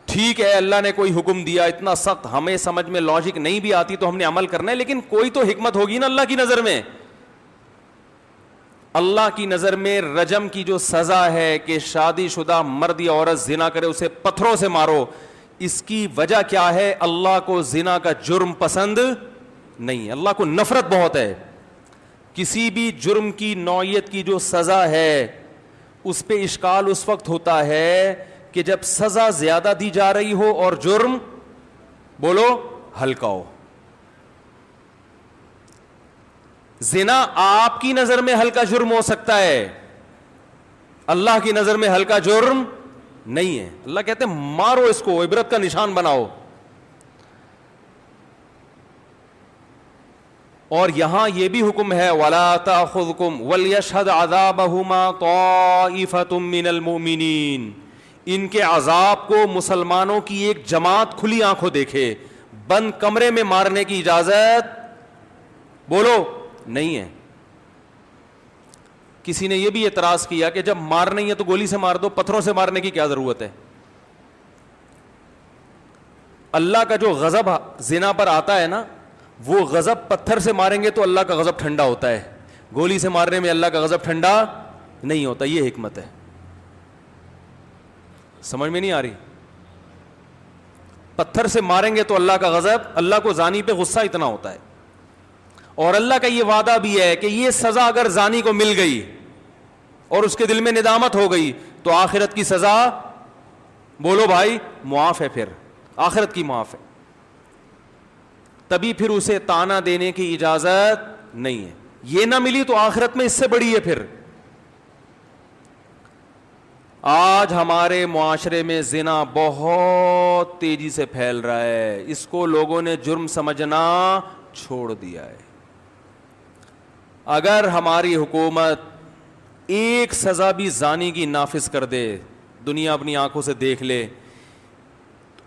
ٹھیک ہے اللہ نے کوئی حکم دیا اتنا سخت، ہمیں سمجھ میں لاجک نہیں بھی آتی تو ہم نے عمل کرنا ہے، لیکن کوئی تو حکمت ہوگی نا اللہ کی نظر میں۔ اللہ کی نظر میں رجم کی جو سزا ہے کہ شادی شدہ مرد یا عورت زنا کرے اسے پتھروں سے مارو، اس کی وجہ کیا ہے؟ اللہ کو زنا کا جرم پسند نہیں ہے، اللہ کو نفرت بہت ہے۔ کسی بھی جرم کی نوعیت کی جو سزا ہے اس پہ اشکال اس وقت ہوتا ہے کہ جب سزا زیادہ دی جا رہی ہو اور جرم بولو ہلکا ہو۔ زنا آپ کی نظر میں ہلکا جرم ہو سکتا ہے، اللہ کی نظر میں ہلکا جرم نہیں ہے۔ اللہ کہتے ہیں مارو اس کو، عبرت کا نشان بناؤ۔ اور یہاں یہ بھی حکم ہے وَلَا تَأْخُذْكُمْ وَلْيَشْهَدْ عَذَابَهُمَا طَائِفَةٌ مِّنَ الْمُؤْمِنِينَ، ان کے عذاب کو مسلمانوں کی ایک جماعت کھلی آنکھوں دیکھے۔ بند کمرے میں مارنے کی اجازت بولو نہیں ہے۔ کسی نے یہ بھی اعتراض کیا کہ جب مار نہیں ہے تو گولی سے مار دو، پتھروں سے مارنے کی کیا ضرورت ہے؟ اللہ کا جو غضب زنا پر آتا ہے نا، وہ غضب پتھر سے ماریں گے تو اللہ کا غضب ٹھنڈا ہوتا ہے، گولی سے مارنے میں اللہ کا غضب ٹھنڈا نہیں ہوتا۔ یہ حکمت ہے، سمجھ میں نہیں آ رہی؟ پتھر سے ماریں گے تو اللہ کا غضب، اللہ کو زانی پہ غصہ اتنا ہوتا ہے۔ اور اللہ کا یہ وعدہ بھی ہے کہ یہ سزا اگر زانی کو مل گئی اور اس کے دل میں ندامت ہو گئی تو آخرت کی سزا بولو بھائی معاف ہے، پھر آخرت کی معاف ہے، تبھی پھر اسے تانا دینے کی اجازت نہیں ہے۔ یہ نہ ملی تو آخرت میں اس سے بڑی ہے۔ پھر آج ہمارے معاشرے میں زنا بہت تیزی سے پھیل رہا ہے، اس کو لوگوں نے جرم سمجھنا چھوڑ دیا ہے۔ اگر ہماری حکومت ایک سزا بھی زانی کی نافذ کر دے، دنیا اپنی آنکھوں سے دیکھ لے،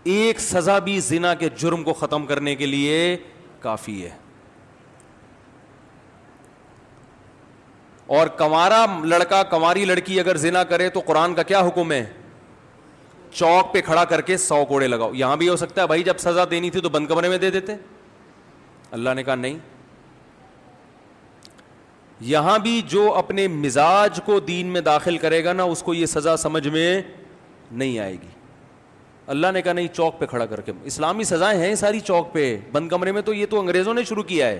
ایک سزا بھی زنا کے جرم کو ختم کرنے کے لیے کافی ہے۔ اور کنوارا لڑکا کنواری لڑکی اگر زنا کرے تو قرآن کا کیا حکم ہے؟ چوک پہ کھڑا کر کے 100 کوڑے لگاؤ۔ یہاں بھی ہو سکتا ہے بھائی جب سزا دینی تھی تو بند کمرے میں دے دیتے، اللہ نے کہا نہیں۔ یہاں بھی جو اپنے مزاج کو دین میں داخل کرے گا نا اس کو یہ سزا سمجھ میں نہیں آئے گی۔ اللہ نے کہا نہیں، چوک پہ کھڑا کر کے۔ اسلامی سزائیں ہیں ساری چوک پہ، بند کمرے میں تو یہ تو انگریزوں نے شروع کیا ہے۔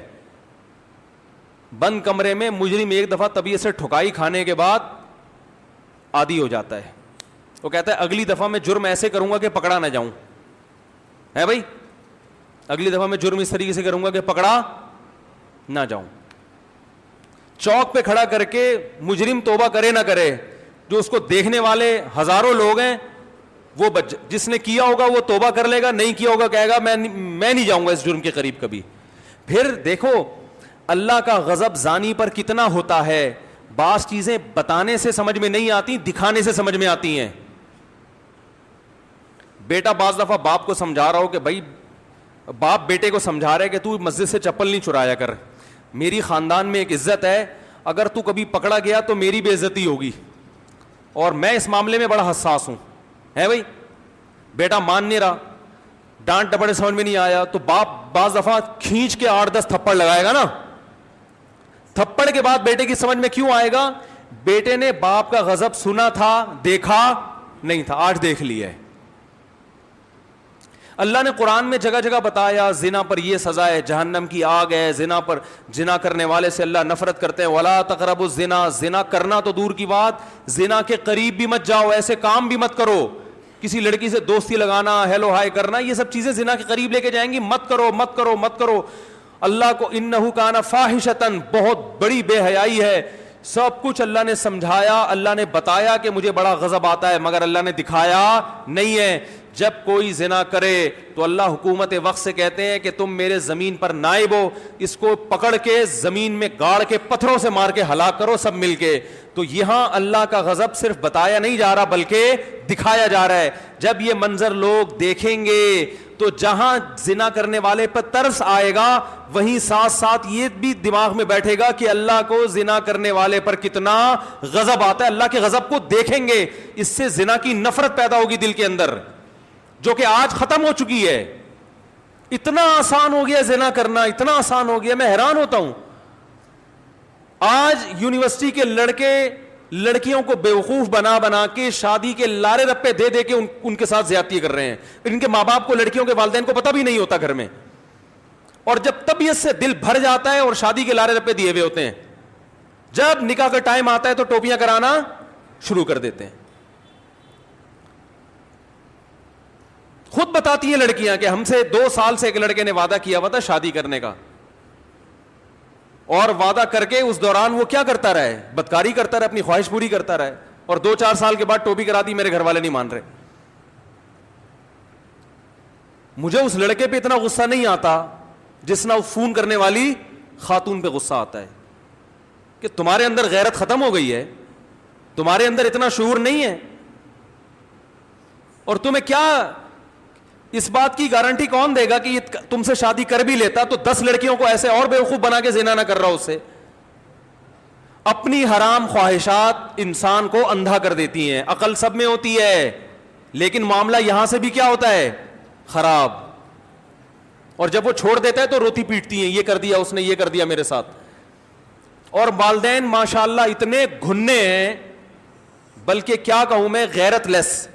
بند کمرے میں مجرم ایک دفعہ طبیعت سے ٹھکائی کھانے کے بعد عادی ہو جاتا ہے، وہ کہتا ہے اگلی دفعہ میں جرم ایسے کروں گا کہ پکڑا نہ جاؤں، ہے بھائی، اگلی دفعہ میں جرم اس طریقے سے کروں گا کہ پکڑا نہ جاؤں۔ چوک پہ کھڑا کر کے مجرم توبہ کرے نہ کرے، جو اس کو دیکھنے والے ہزاروں لوگ ہیں وہ جس نے کیا ہوگا وہ توبہ کر لے گا، نہیں کیا ہوگا کہے گا میں نہیں جاؤں گا اس جرم کے قریب کبھی۔ پھر دیکھو اللہ کا غضب زانی پر کتنا ہوتا ہے۔ بعض چیزیں بتانے سے سمجھ میں نہیں آتی، دکھانے سے سمجھ میں آتی ہیں۔ بیٹا بعض دفعہ باپ کو سمجھا رہا ہو کہ بھائی، باپ بیٹے کو سمجھا رہا ہے کہ تو مسجد سے چپل نہیں چرایا کر، میری خاندان میں ایک عزت ہے، اگر تو کبھی پکڑا گیا تو میری بے عزتی ہوگی اور میں اس معاملے میں بڑا حساس ہوں، ہے بھائی۔ بیٹا مان نہیں رہا، ڈانٹ ڈپڑ سمجھ میں نہیں آیا تو باپ بعض دفعہ کھینچ کے 8-10 تھپڑ لگائے گا نا۔ تھپڑ کے بعد بیٹے کی سمجھ میں کیوں آئے گا؟ بیٹے نے باپ کا غضب سنا تھا، دیکھا نہیں تھا، آج دیکھ لیا ہے۔ اللہ نے قرآن میں جگہ جگہ بتایا زنا پر یہ سزا ہے، جہنم کی آگ ہے، زنا پر، زنا کرنے والے سے اللہ نفرت کرتے ہیں۔ وَلَا تَقْرَبُوا الزِّنَا، زنا کرنا تو دور کی بات، زنا کے قریب بھی مت جاؤ، ایسے کام بھی مت کرو۔ کسی لڑکی سے دوستی لگانا، ہیلو ہائی کرنا، یہ سب چیزیں زنا کے قریب لے کے جائیں گی، مت کرو مت کرو مت کرو۔ اللہ کو انہو کان فاحشۃ، بہت بڑی بے حیائی ہے۔ سب کچھ اللہ نے سمجھایا، اللہ نے بتایا کہ مجھے بڑا غضب آتا ہے، مگر اللہ نے دکھایا نہیں ہے۔ جب کوئی زنا کرے تو اللہ حکومت وقت سے کہتے ہیں کہ تم میرے زمین پر نائب ہو, اس کو پکڑ کے زمین میں گاڑ کے پتھروں سے مار کے ہلاک کرو سب مل کے. تو یہاں اللہ کا غضب صرف بتایا نہیں جا رہا بلکہ دکھایا جا رہا ہے. جب یہ منظر لوگ دیکھیں گے تو جہاں زنا کرنے والے پر ترس آئے گا, وہیں ساتھ ساتھ یہ بھی دماغ میں بیٹھے گا کہ اللہ کو زنا کرنے والے پر کتنا غضب آتا ہے. اللہ کے غضب کو دیکھیں گے, اس سے زنا کی نفرت پیدا ہوگی دل کے اندر, جو کہ آج ختم ہو چکی ہے. اتنا آسان ہو گیا زنا کرنا, اتنا آسان ہو گیا, میں حیران ہوتا ہوں. آج یونیورسٹی کے لڑکے لڑکیوں کو بیوقوف بنا بنا کے شادی کے لارے رپے دے دے کے ان کے ساتھ زیادتی کر رہے ہیں. ان کے ماں باپ کو, لڑکیوں کے والدین کو پتہ بھی نہیں ہوتا گھر میں, اور جب طبیعت سے دل بھر جاتا ہے اور شادی کے لارے رپے دیے ہوئے ہوتے ہیں, جب نکاح کا ٹائم آتا ہے تو ٹوپیاں کرانا شروع کر دیتے ہیں. خود بتاتی ہیں لڑکیاں کہ ہم سے 2 سال سے ایک لڑکے نے وعدہ کیا ہوا تھا شادی کرنے کا, اور وعدہ کر کے اس دوران وہ کیا کرتا رہے, بدکاری کرتا رہے, اپنی خواہش پوری کرتا رہے, اور 2-4 سال کے بعد ٹوپی کرا دی, میرے گھر والے نہیں مان رہے. مجھے اس لڑکے پہ اتنا غصہ نہیں آتا جتنا فون کرنے والی خاتون پہ غصہ آتا ہے کہ تمہارے اندر غیرت ختم ہو گئی ہے, تمہارے اندر اتنا شعور نہیں ہے. اور تمہیں کیا اس بات کی گارنٹی کون دے گا کہ یہ تم سے شادی کر بھی لیتا تو 10 لڑکیوں کو ایسے اور بیوقوف بنا کے زنا نہ کر رہا اس سے. اپنی حرام خواہشات انسان کو اندھا کر دیتی ہیں. عقل سب میں ہوتی ہے, لیکن معاملہ یہاں سے بھی کیا ہوتا ہے, خراب. اور جب وہ چھوڑ دیتا ہے تو روتی پیٹتی ہیں, یہ کر دیا اس نے, یہ کر دیا میرے ساتھ. اور والدین ماشاءاللہ اتنے گھنے ہیں, بلکہ کیا کہوں میں, غیرت لیس.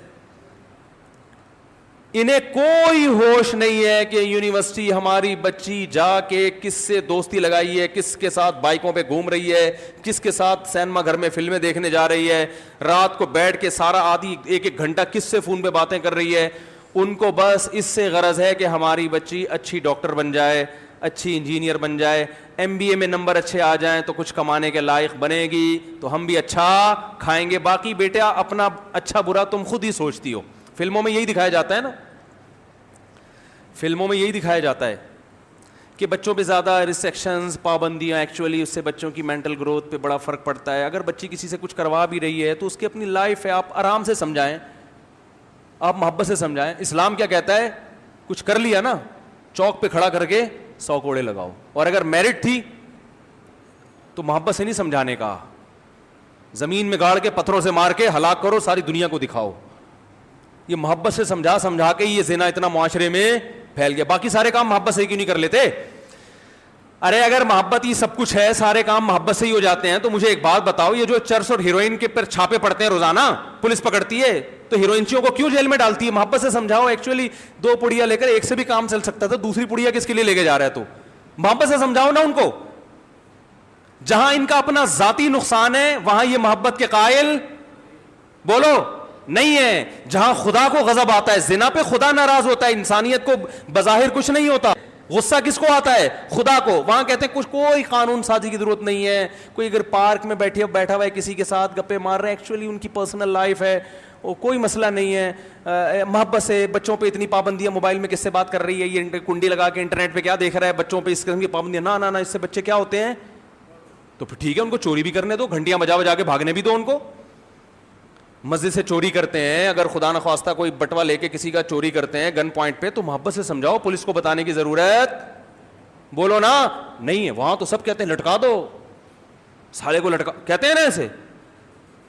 انہیں کوئی ہوش نہیں ہے کہ یونیورسٹی ہماری بچی جا کے کس سے دوستی لگائی ہے, کس کے ساتھ بائکوں پہ گھوم رہی ہے, کس کے ساتھ سینما گھر میں فلمیں دیکھنے جا رہی ہے, رات کو بیٹھ کے سارا آدھی 1-1 گھنٹہ کس سے فون پہ باتیں کر رہی ہے. ان کو بس اس سے غرض ہے کہ ہماری بچی اچھی ڈاکٹر بن جائے, اچھی انجینئر بن جائے, MBA میں نمبر اچھے آ جائیں تو کچھ کمانے کے لائق بنے گی تو ہم بھی اچھا کھائیں گے. باقی بیٹا اپنا اچھا برا تم خود ہی سوچتی ہو. فلموں میں یہی دکھایا جاتا ہے نا, فلموں میں یہی دکھایا جاتا ہے کہ بچوں پہ زیادہ ریسٹرکشنز, پابندیاں, ایکچولی اس سے بچوں کی مینٹل گروتھ پہ بڑا فرق پڑتا ہے. اگر بچی کسی سے کچھ کروا بھی رہی ہے تو اس کی اپنی لائف ہے, آپ آرام سے سمجھائیں, آپ محبت سے سمجھائیں. اسلام کیا کہتا ہے, کچھ کر لیا نا چوک پہ کھڑا کر کے 100 کوڑے لگاؤ. اور اگر میرٹ تھی تو محبت سے نہیں سمجھانے کا, زمین میں گاڑ کے پتھروں سے مار کے ہلاک کرو, ساری دنیا کو دکھاؤ. یہ محبت سے سمجھا کے یہ زنا اتنا معاشرے میں پھیل گیا. باقی سارے کام محبت سے کیوں نہیں کر لیتے؟ ارے اگر محبت ہی سب کچھ ہے, سارے کام محبت سے ہی ہو جاتے ہیں, تو مجھے ایک بات بتاؤ, یہ جو چرس اور ہیروئن کے پر چھاپے پڑتے ہیں روزانہ, پولیس پکڑتی ہے, تو ہیروئنچیوں کو کیوں جیل میں ڈالتی ہے؟ محبت سے سمجھاؤ. ایکچولی 2 پڑیا لے کر ایک سے بھی کام چل سکتا تھا, دوسری پڑیا کس کے لیے لے کے جا رہا ہے؟ تو محبت سے سمجھاؤ نا ان کو. جہاں ان کا اپنا ذاتی نقصان ہے وہاں یہ محبت کے قائل بولو نہیں ہے. جہاں خدا کو غضب آتا ہے, زنا پہ خدا ناراض ہوتا ہے, انسانیت کو بظاہر کچھ نہیں ہوتا, غصہ کس کو آتا ہے؟ خدا کو. وہاں کہتے ہیں کچھ کوئی قانون سازی کی ضرورت نہیں ہے. کوئی اگر پارک میں بیٹھا ہوا ہے کسی کے ساتھ گپے مار رہے ہیں, ایکچولی ان کی پرسنل لائف ہے, وہ کوئی مسئلہ نہیں ہے. محبت سے بچوں پہ اتنی پابندیاں, موبائل میں کس سے بات کر رہی ہے, یہ کنڈی لگا کے انٹرنیٹ پہ کیا دیکھ رہا ہے, بچوں پہ اس قسم کی پابندیاں, نہ اس سے بچے کیا ہوتے ہیں. تو پھر ٹھیک ہے, ان کو چوری بھی کرنے دو, گھنٹیاں بجا کے بھاگنے بھی دو ان کو. مسجد سے چوری کرتے ہیں, اگر خدا نخواستہ کوئی بٹوا لے کے کسی کا چوری کرتے ہیں گن پوائنٹ پہ, تو محبت سے سمجھاؤ, پولیس کو بتانے کی ضرورت بولو نا نہیں ہے. وہاں تو سب کہتے ہیں لٹکا دو, سارے کو لٹکا کہتے ہیں نا ایسے,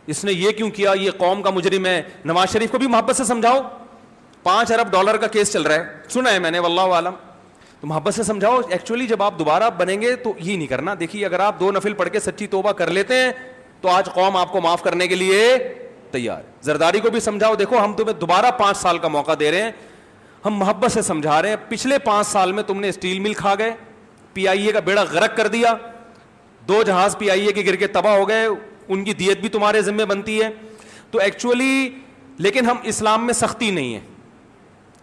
اس نے یہ کیوں کیا, یہ قوم کا مجرم ہے. نواز شریف کو بھی محبت سے سمجھاؤ, $5 ارب کا کیس چل رہا ہے, سنا ہے میں نے واللہ عالم. تو محبت سے سمجھاؤ. ایکچولی جب آپ دوبارہ بنیں گے تو یہ نہیں کرنا. دیکھیے اگر آپ 2 نفل پڑھ کے سچی توبہ کر لیتے ہیں تو آج قوم آپ کو معاف کرنے کے لیے تیار. زرداری کو بھی سمجھاؤ, دیکھو ہم تمہیں دوبارہ 5 سال کا موقع دے رہے ہیں, ہم محبت سے سمجھا رہے ہیں. پچھلے 5 سال میں تم نے اسٹیل مل کھا گئے, PIA کا بیڑا غرق کر دیا, 2 جہاز PIA کے گر کے تباہ ہو گئے, ان کی دیت بھی تمہارے ذمہ بنتی ہے. تو ایکچولی لیکن ہم اسلام میں سختی نہیں ہے,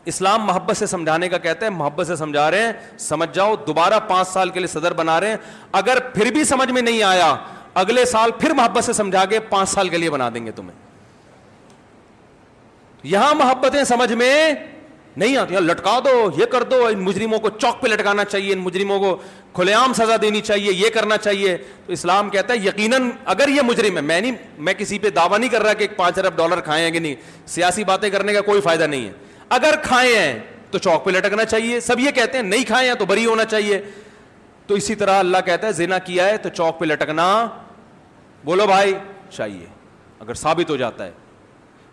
اسلام محبت سے سمجھانے کا کہتا ہے. محبت سے سمجھا رہے ہیں, سمجھ جاؤ. دوبارہ 5 سال کے لیے صدر بنا رہے ہیں, اگر پھر بھی سمجھ میں نہیں آیا اگلے سال پھر محبت سے سمجھا کے 5 سال کے لیے بنا دیں گے تمہیں. یہاں محبتیں سمجھ میں نہیں آتی. لٹکا دو, یہ کر دو, ان مجرموں کو چوک پہ لٹکانا چاہیے, ان مجرموں کو کھلے عام سزا دینی چاہیے, یہ کرنا چاہیے. تو اسلام کہتا ہے یقیناً اگر یہ مجرم ہے, میں کسی پہ دعویٰ نہیں کر رہا کہ $5 ارب کھائے ہیں کہ نہیں, سیاسی باتیں کرنے کا کوئی فائدہ نہیں ہے. اگر کھائے ہیں تو چوک پہ لٹکنا چاہیے. سب یہ کہتے ہیں نہیں کھائے ہیں تو بری ہونا چاہیے. تو اسی طرح اللہ کہتا ہے زنا کیا ہے تو چوک پہ لٹکنا, بولو بھائی, چاہیے اگر ثابت ہو جاتا ہے.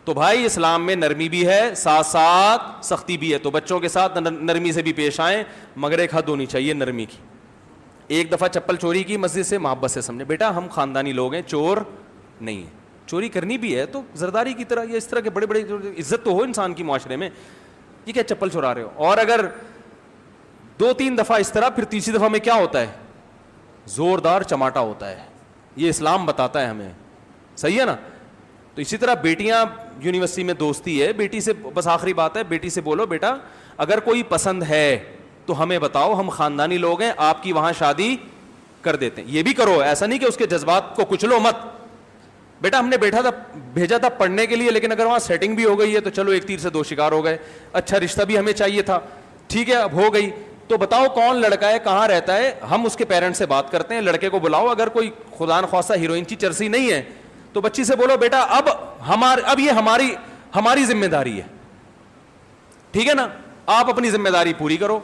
تو بھائی اسلام میں نرمی بھی ہے, ساتھ ساتھ سختی بھی ہے. تو بچوں کے ساتھ نرمی سے بھی پیش آئیں, مگر ایک حد ہونی چاہیے نرمی کی. ایک دفعہ چپل چوری کی مسجد سے, محبت سے سمجھے بیٹا ہم خاندانی لوگ ہیں, چور نہیں ہے. چوری کرنی بھی ہے تو زرداری کی طرح یا اس طرح کے بڑے بڑے عزت تو ہو انسان کی معاشرے میں. یہ کیا چپل چورا رہے ہو؟ اور اگر 2-3 دفعہ اس طرح, پھر تیسری دفعہ میں کیا ہوتا ہے؟ زوردار چماٹا ہوتا ہے. یہ اسلام بتاتا ہے ہمیں, صحیح ہے نا. تو اسی طرح بیٹیاں, یونیورسٹی میں دوستی ہے, بیٹی سے بس آخری بات ہے, بیٹی سے بولو بیٹا اگر کوئی پسند ہے تو ہمیں بتاؤ, ہم خاندانی لوگ ہیں, آپ کی وہاں شادی کر دیتے ہیں. یہ بھی کرو, ایسا نہیں کہ اس کے جذبات کو کچلو مت. بیٹا ہم نے بھیجا تھا پڑھنے کے لیے, لیکن اگر وہاں سیٹنگ بھی ہو گئی ہے تو چلو ایک تیر سے 2 شکار ہو گئے. اچھا رشتہ بھی ہمیں چاہیے تھا, ٹھیک ہے اب ہو گئی, تو بتاؤ کون لڑکا ہے, کہاں رہتا ہے, ہم اس کے پیرنٹ سے بات کرتے ہیں, لڑکے کو بلاؤ. اگر کوئی خدا نخواستہ ہیروئن کی چرسی نہیں ہے تو بچی سے بولو بیٹا اب یہ ہماری ذمہ داری ہے, ٹھیک ہے نا, آپ اپنی ذمہ داری پوری کرو.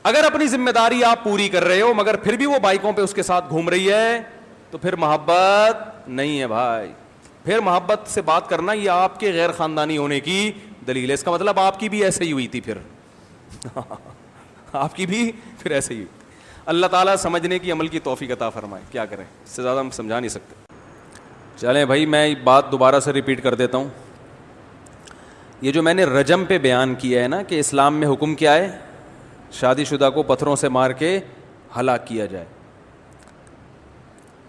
اگر اپنی ذمہ داری آپ پوری کر رہے ہو مگر پھر بھی وہ بائکوں پہ اس کے ساتھ گھوم رہی ہے تو پھر محبت نہیں ہے بھائی. پھر محبت سے بات کرنا یہ آپ کے غیر خاندانی ہونے کی دلیل ہے. اس کا مطلب آپ کی بھی ایسے ہی ہوئی تھی, پھر آپ کی بھی پھر ایسے ہی. اللہ تعالیٰ سمجھنے کی عمل کی توفیق عطا فرمائے. کیا کریں, اس سے زیادہ ہم سمجھا نہیں سکتے. چلیں بھائی میں بات دوبارہ سے ریپیٹ کر دیتا ہوں. یہ جو میں نے رجم پہ بیان کیا ہے نا کہ اسلام میں حکم کیا ہے, شادی شدہ کو پتھروں سے مار کے ہلاک کیا جائے.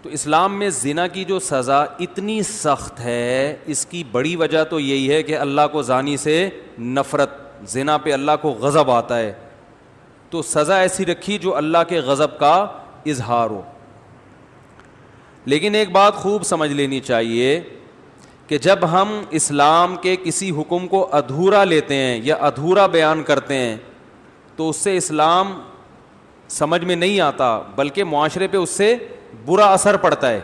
تو اسلام میں زنا کی جو سزا اتنی سخت ہے, اس کی بڑی وجہ تو یہی ہے کہ اللہ کو زانی سے نفرت, زنا پہ اللہ کو غضب آتا ہے. تو سزا ایسی رکھی جو اللہ کے غضب کا اظہار ہو. لیکن ایک بات خوب سمجھ لینی چاہیے کہ جب ہم اسلام کے کسی حکم کو ادھورا لیتے ہیں یا ادھورا بیان کرتے ہیں تو اس سے اسلام سمجھ میں نہیں آتا, بلکہ معاشرے پہ اس سے برا اثر پڑتا ہے.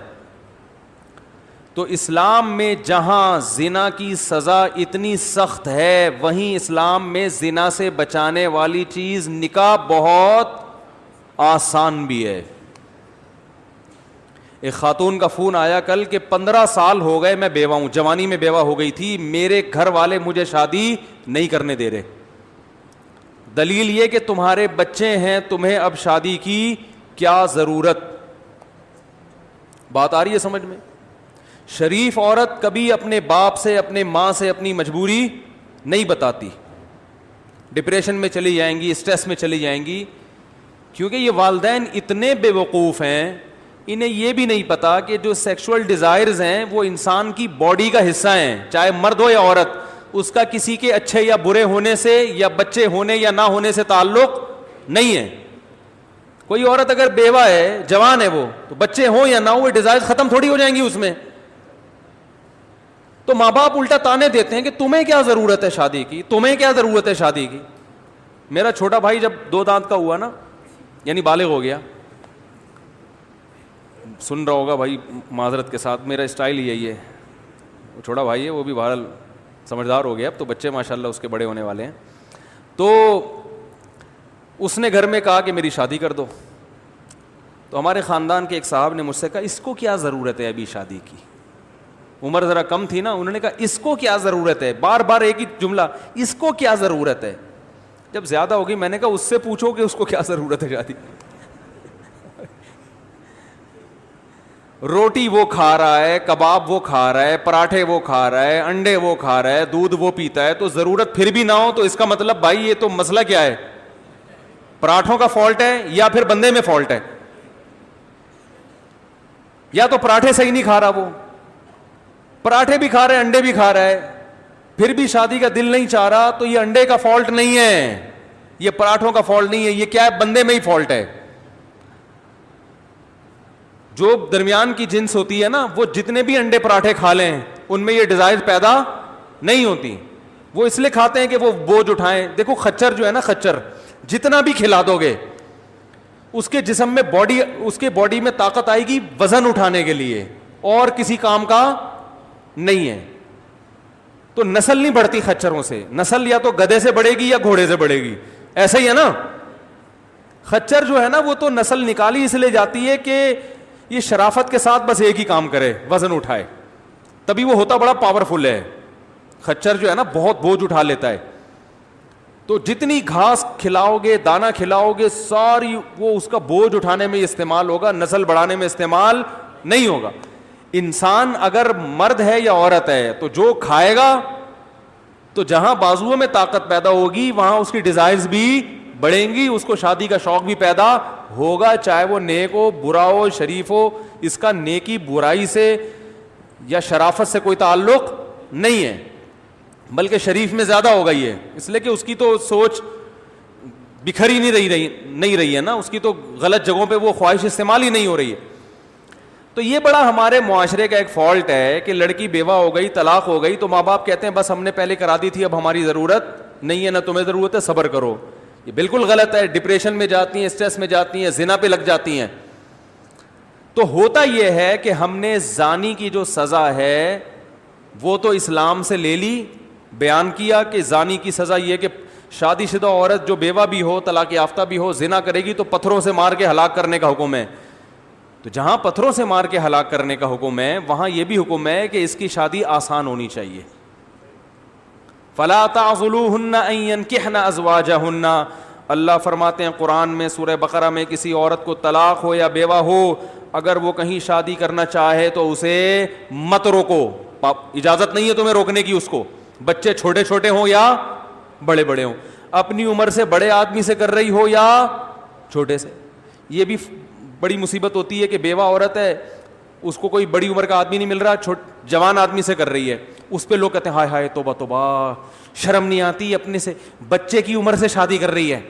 تو اسلام میں جہاں زنا کی سزا اتنی سخت ہے, وہیں اسلام میں زنا سے بچانے والی چیز نکاح بہت آسان بھی ہے. ایک خاتون کا فون آیا کل کہ 15 سال ہو گئے میں بیوہ ہوں, جوانی میں بیوہ ہو گئی تھی, میرے گھر والے مجھے شادی نہیں کرنے دے رہے. دلیل یہ کہ تمہارے بچے ہیں, تمہیں اب شادی کی کیا ضرورت. بات آ رہی ہے سمجھ میں؟ شریف عورت کبھی اپنے باپ سے, اپنے ماں سے اپنی مجبوری نہیں بتاتی. ڈپریشن میں چلی جائیں گی, اسٹریس میں چلی جائیں گی, کیونکہ یہ والدین اتنے بے وقوف ہیں, انہیں یہ بھی نہیں پتا کہ جو سیکشول ڈیزائرز ہیں وہ انسان کی باڈی کا حصہ ہیں, چاہے مرد ہو یا عورت. اس کا کسی کے اچھے یا برے ہونے سے یا بچے ہونے یا نہ ہونے سے تعلق نہیں ہے. کوئی عورت اگر بیوہ ہے, جوان ہے وہ, تو بچے ہوں یا نہ ہو, وہ ڈیزائرز ختم تھوڑی ہو جائیں گی اس میں. تو ماں باپ الٹا تانے دیتے ہیں کہ تمہیں کیا ضرورت ہے شادی کی, تمہیں کیا ضرورت ہے شادی کی. میرا چھوٹا بھائی جب 2 دانت کا ہوا نا, یعنی بالغ ہو گیا, سن رہا ہوگا بھائی معذرت کے ساتھ, میرا اسٹائل یہی ہے, وہ چھوٹا بھائی ہے, وہ بھی بہرحال سمجھدار ہو گیا, اب تو بچے ماشاءاللہ اس کے بڑے ہونے والے ہیں. تو اس نے گھر میں کہا کہ میری شادی کر دو. تو ہمارے خاندان کے ایک صاحب نے مجھ سے کہا اس کو کیا ضرورت ہے ابھی شادی کی. عمر ذرا کم تھی نا, انہوں نے کہا اس کو کیا ضرورت ہے, بار بار ایک ہی جملہ, اس کو کیا ضرورت ہے. جب زیادہ ہوگی میں نے کہا اس سے پوچھو کہ اس کو کیا ضرورت ہے شادی. روٹی وہ کھا رہا ہے, کباب وہ کھا رہا ہے, پراٹھے وہ کھا رہا ہے, انڈے وہ کھا رہا ہے, دودھ وہ پیتا ہے, تو ضرورت پھر بھی نہ ہو تو اس کا مطلب بھائی یہ تو مسئلہ کیا ہے, پراٹھوں کا فالٹ ہے یا پھر بندے میں فالٹ ہے. یا تو پراٹھے صحیح نہیں کھا رہا, وہ پراٹھے بھی کھا رہا ہے, انڈے بھی کھا رہا ہے, پھر بھی شادی کا دل نہیں چاہ رہا, تو یہ انڈے کا فالٹ نہیں ہے, یہ پراٹھوں کا فالٹ نہیں ہے, یہ کیا ہے, بندے میں ہی فالٹ ہے. جو درمیان کی جنس ہوتی ہے نا, وہ جتنے بھی انڈے پراٹھے کھا لیں ان میں یہ ڈیزائر پیدا نہیں ہوتی. وہ اس لیے کھاتے ہیں کہ وہ بوجھ اٹھائیں. دیکھو خچر جو ہے نا, خچر جتنا بھی کھلا دو گے اس کے جسم میں اس کے باڈی میں طاقت آئے گی وزن اٹھانے کے لیے, اور کسی کام کا نہیں ہے. تو نسل نہیں بڑھتی خچروں سے, نسل یا تو گدھے سے بڑھے گی یا گھوڑے سے بڑھے گی, ایسا ہی ہے نا. خچر جو ہے نا وہ تو نسل نکالی اس لیے جاتی ہے کہ یہ شرافت کے ساتھ بس ایک ہی کام کرے, وزن اٹھائے, تبھی وہ ہوتا بڑا پاورفل ہے. خچر جو ہے نا بہت بوجھ اٹھا لیتا ہے. تو جتنی گھاس کھلاؤ گے, دانا کھلاؤ گے, ساری وہ اس کا بوجھ اٹھانے میں استعمال ہوگا, نسل بڑھانے میں استعمال نہیں ہوگا. انسان اگر مرد ہے یا عورت ہے تو جو کھائے گا تو جہاں بازوؤں میں طاقت پیدا ہوگی وہاں اس کی ڈیزائرز بھی بڑھیں گی, اس کو شادی کا شوق بھی پیدا ہوگا, چاہے وہ نیک ہو, برا ہو, شریف ہو. اس کا نیکی برائی سے یا شرافت سے کوئی تعلق نہیں ہے, بلکہ شریف میں زیادہ ہوگا یہ, اس لیے کہ اس کی تو سوچ بکھری نہیں رہی ہے نا, اس کی تو غلط جگہوں پہ وہ خواہش استعمال ہی نہیں ہو رہی ہے. تو یہ بڑا ہمارے معاشرے کا ایک فالٹ ہے کہ لڑکی بیوہ ہو گئی, طلاق ہو گئی, تو ماں باپ کہتے ہیں بس ہم نے پہلے کرا دی تھی, اب ہماری ضرورت نہیں ہے, نہ تمہیں ضرورت ہے, صبر کرو. یہ بالکل غلط ہے. ڈپریشن میں جاتی ہیں, اسٹریس میں جاتی ہیں, زنا پہ لگ جاتی ہیں. تو ہوتا یہ ہے کہ ہم نے زانی کی جو سزا ہے وہ تو اسلام سے لے لی, بیان کیا کہ زانی کی سزا یہ کہ شادی شدہ عورت جو بیوہ بھی ہو, طلاق یافتہ بھی ہو, زنا کرے گی تو پتھروں سے مار کے ہلاک کرنے کا حکم ہے. تو جہاں پتھروں سے مار کے ہلاک کرنے کا حکم ہے وہاں یہ بھی حکم ہے کہ اس کی شادی آسان ہونی چاہیے. فَلَا تَعْضُلُوهُنَّ أَن يَنكِحْنَ أَزْوَاجَهُنَّ, اللہ فرماتے ہیں قرآن میں سورہ بقرہ میں, کسی عورت کو طلاق ہو یا بیوہ ہو, اگر وہ کہیں شادی کرنا چاہے تو اسے مت روکو, اجازت نہیں ہے تمہیں روکنے کی اس کو, بچے چھوٹے چھوٹے ہوں یا بڑے بڑے ہوں, اپنی عمر سے بڑے آدمی سے کر رہی ہو یا چھوٹے سے. یہ بھی بڑی مصیبت ہوتی ہے کہ بیوہ عورت ہے, اس کو کوئی بڑی عمر کا آدمی نہیں مل رہا, جوان آدمی سے کر رہی ہے, اس پہ لوگ کہتے ہیں ہائے ہائے توبہ توبہ, شرم نہیں آتی, اپنے سے بچے کی عمر سے شادی کر رہی ہے.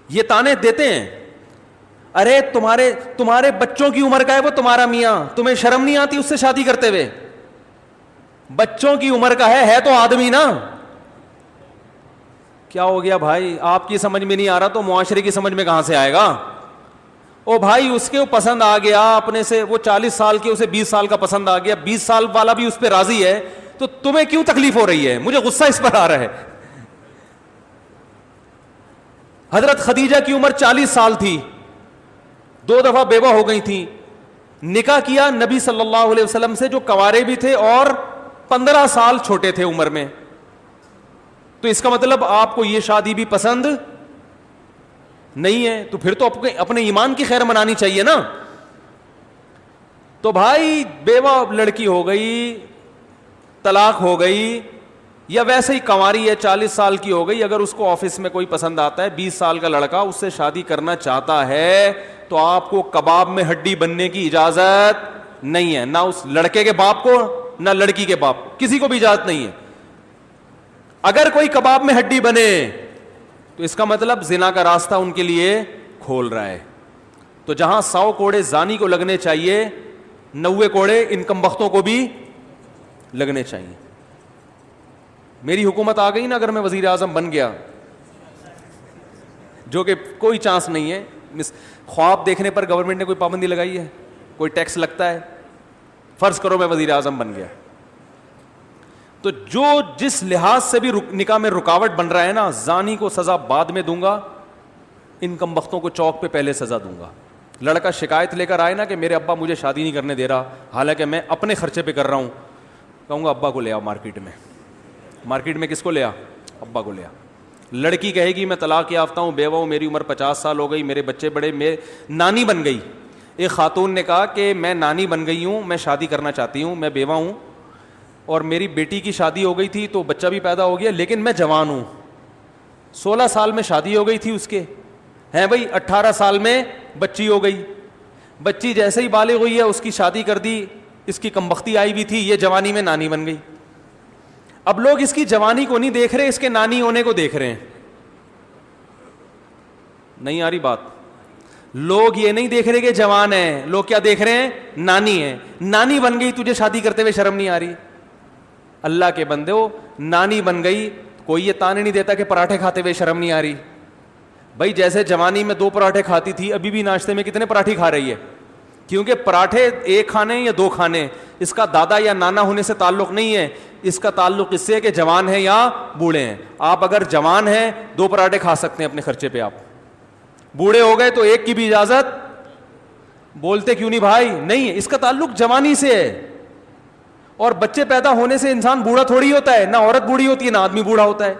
یہ تانے دیتے ہیں, ارے تمہارے بچوں کی عمر کا ہے وہ تمہارا میاں, تمہیں شرم نہیں آتی اس سے شادی کرتے ہوئے؟ بچوں کی عمر کا ہے تو آدمی نا. کیا ہو گیا بھائی, آپ کی سمجھ میں نہیں آ رہا تو معاشرے کی سمجھ میں کہاں سے آئے گا؟ او بھائی اس کے پسند آ گیا اپنے سے, وہ 40 سال کے اسے 20 سال کا پسند آ گیا, 20 سال والا بھی اس پہ راضی ہے, تو تمہیں کیوں تکلیف ہو رہی ہے؟ مجھے غصہ اس پر آ رہا ہے. حضرت خدیجہ کی عمر 40 سال تھی, 2 دفعہ بیوہ ہو گئی تھی, نکاح کیا نبی صلی اللہ علیہ وسلم سے جو کنوارے بھی تھے اور 15 سال چھوٹے تھے عمر میں. تو اس کا مطلب آپ کو یہ شادی بھی پسند نہیں ہے, تو پھر تو اپنے ایمان کی خیر منانی چاہیے نا. تو بھائی بیوہ لڑکی ہو گئی, طلاق ہو گئی, یا ویسے ہی کنواری ہے 40 سال کی ہو گئی, اگر اس کو آفس میں کوئی پسند آتا ہے 20 سال کا لڑکا اس سے شادی کرنا چاہتا ہے, تو آپ کو کباب میں ہڈی بننے کی اجازت نہیں ہے, نہ اس لڑکے کے باپ کو نہ لڑکی کے باپ کو, کسی کو بھی اجازت نہیں ہے. اگر کوئی کباب میں ہڈی بنے تو اس کا مطلب زنا کا راستہ ان کے لیے کھول رہا ہے. تو جہاں 100 کوڑے زانی کو لگنے چاہیے, 90 کوڑے ان کمبختوں کو بھی لگنے چاہیے. میری حکومت آ گئی نا, اگر میں وزیر اعظم بن گیا, جو کہ کوئی چانس نہیں ہے, خواب دیکھنے پر گورنمنٹ نے کوئی پابندی لگائی ہے؟ کوئی ٹیکس لگتا ہے؟ فرض کرو میں وزیر اعظم بن گیا, تو جو جس لحاظ سے بھی نکاح میں رکاوٹ بن رہا ہے نا, زانی کو سزا بعد میں دوں گا, ان کمبختوں کو چوک پہ پہلے سزا دوں گا. لڑکا شکایت لے کر آئے نا کہ میرے ابا مجھے شادی نہیں کرنے دے رہا, حالانکہ میں اپنے خرچے پہ کر رہا ہوں, کہوں گا ابا کو لے آؤ مارکیٹ میں کس کو لے آ؟ ابا کو لے آ. لڑکی کہے گی میں طلاق یافتہ ہوں, بیوہ ہوں, میری عمر 50 سال ہو گئی, میرے بچے بڑے, میں نانی بن گئی. ایک خاتون نے کہا کہ میں نانی بن گئی ہوں, میں شادی کرنا چاہتی ہوں, میں بیوہ ہوں, اور میری بیٹی کی شادی ہو گئی تھی تو بچہ بھی پیدا ہو گیا, لیکن میں جوان ہوں. 16 سال میں شادی ہو گئی تھی اس کے, ہیں بھائی 18 سال میں بچی ہو گئی. بچی جیسے ہی بالغ ہوئی ہے اس کی شادی کر دی, اس کی کمبختی آئی بھی تھی, یہ جوانی میں نانی بن گئی. اب لوگ اس کی جوانی کو نہیں دیکھ رہے, اس کے نانی ہونے کو دیکھ رہے ہیں. نہیں آ رہی بات؟ لوگ یہ نہیں دیکھ رہے کہ جوان ہے, لوگ کیا دیکھ رہے ہیں؟ نانی ہے. نانی بن گئی, تجھے شادی کرتے ہوئے شرم نہیں آ رہی؟ اللہ کے بندے ہو, نانی بن گئی, کوئی یہ تانے نہیں دیتا کہ پراٹھے کھاتے ہوئے شرم نہیں آ رہی. بھائی جیسے جوانی میں 2 پراٹھے کھاتی تھی, ابھی بھی ناشتے میں کتنے پراٹھے کھا رہی ہے؟ کیونکہ پراٹھے 1 کھانے یا 2 کھانے, اس کا دادا یا نانا ہونے سے تعلق نہیں ہے, اس کا تعلق اس سے کہ جوان ہیں یا بوڑھے ہیں. آپ اگر جوان ہیں 2 پراٹھے کھا سکتے ہیں اپنے خرچے پہ, آپ بوڑھے ہو گئے تو 1 کی بھی اجازت. بولتے کیوں نہیں بھائی؟ نہیں, اس کا تعلق جوانی سے ہے. اور بچے پیدا ہونے سے انسان بوڑھا تھوڑی ہوتا ہے, نہ عورت بوڑھی ہوتی ہے نہ آدمی بوڑھا ہوتا ہے.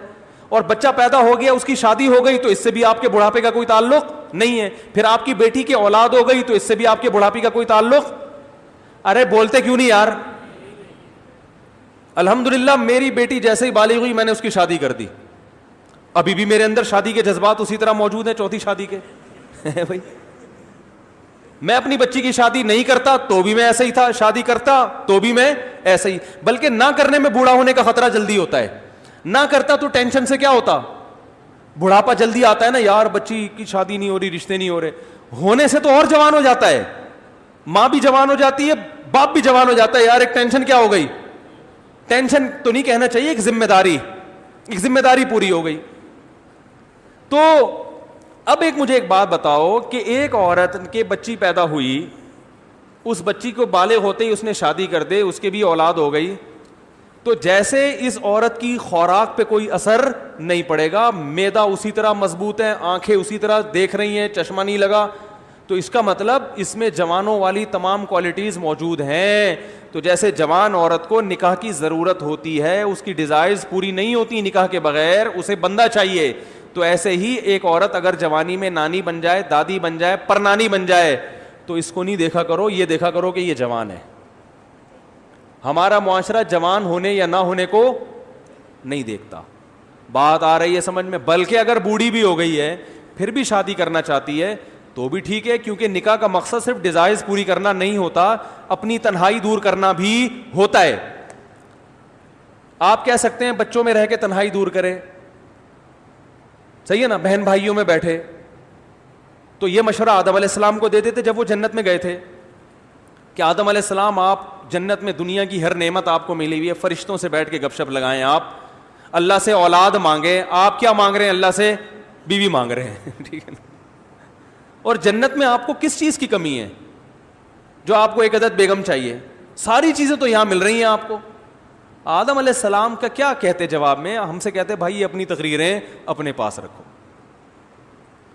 اور بچہ پیدا ہو گیا, اس کی شادی ہو گئی, تو اس سے بھی آپ کے بڑھاپے کا کوئی تعلق نہیں ہے. پھر آپ کی بیٹی کی اولاد ہو گئی, تو اس سے بھی آپ کے بڑھاپے کا کوئی تعلق. ارے بولتے کیوں نہیں یار؟ الحمدللہ میری بیٹی جیسے ہی بالغ ہوئی میں نے اس کی شادی کر دی. ابھی بھی میرے اندر شادی کے جذبات اسی طرح موجود ہیں, چوتھی شادی کے. بھائی میں اپنی بچی کی شادی نہیں کرتا تو بھی میں ایسا ہی تھا, شادی کرتا تو بھی میں ایسا ہی. بلکہ نہ کرنے میں بوڑھا ہونے کا خطرہ جلدی ہوتا ہے. نہ کرتا تو ٹینشن سے کیا ہوتا, بڑھاپا جلدی آتا ہے نا یار, بچی کی شادی نہیں ہو رہی, رشتے نہیں ہو رہے. ہونے سے تو اور جوان ہو جاتا ہے, ماں بھی جوان ہو جاتی ہے, باپ بھی جوان ہو جاتا ہے. یار ایک ٹینشن کیا ہو گئی, ٹینشن تو نہیں کہنا چاہیے, ایک ذمہ داری پوری ہو گئی. تو اب مجھے ایک بات بتاؤ کہ ایک عورت کے بچی پیدا ہوئی, اس بچی کو بالغ ہوتے ہی اس نے شادی کر دے, اس کے بھی اولاد ہو گئی, تو جیسے اس عورت کی خوراک پہ کوئی اثر نہیں پڑے گا, معدہ اسی طرح مضبوط ہے, آنکھیں اسی طرح دیکھ رہی ہیں, چشمہ نہیں لگا, تو اس کا مطلب اس میں جوانوں والی تمام کوالٹیز موجود ہیں. تو جیسے جوان عورت کو نکاح کی ضرورت ہوتی ہے, اس کی ڈیزائرز پوری نہیں ہوتی نکاح کے بغیر, اسے بندہ چاہیے, تو ایسے ہی ایک عورت اگر جوانی میں نانی بن جائے, دادی بن جائے, پرنانی بن جائے, تو اس کو نہیں دیکھا کرو, یہ دیکھا کرو کہ یہ جوان ہے. ہمارا معاشرہ جوان ہونے یا نہ ہونے کو نہیں دیکھتا. بات آ رہی ہے سمجھ میں؟ بلکہ اگر بوڑھی بھی ہو گئی ہے پھر بھی شادی کرنا چاہتی ہے تو بھی ٹھیک ہے, کیونکہ نکاح کا مقصد صرف ڈیزائرز پوری کرنا نہیں ہوتا, اپنی تنہائی دور کرنا بھی ہوتا ہے. آپ کہہ سکتے ہیں بچوں میں رہ کے تنہائی دور کرے, صحیح ہے نا, بہن بھائیوں میں بیٹھے. تو یہ مشورہ آدم علیہ السلام کو دیتے تھے جب وہ جنت میں گئے تھے کہ آدم علیہ السلام آپ جنت میں دنیا کی ہر نعمت آپ کو ملی ہوئی ہے, فرشتوں سے بیٹھ کے گپ شپ لگائیں, آپ اللہ سے اولاد مانگیں. آپ کیا مانگ رہے ہیں؟ اللہ سے بیوی مانگ رہے ہیں. ٹھیک ہے نا. اور جنت میں آپ کو کس چیز کی کمی ہے جو آپ کو ایک عدد بیگم چاہیے؟ ساری چیزیں تو یہاں مل رہی ہیں آپ کو. آدم علیہ السلام کا کیا کہتے جواب میں؟ ہم سے کہتے بھائی اپنی تقریریں اپنے پاس رکھو,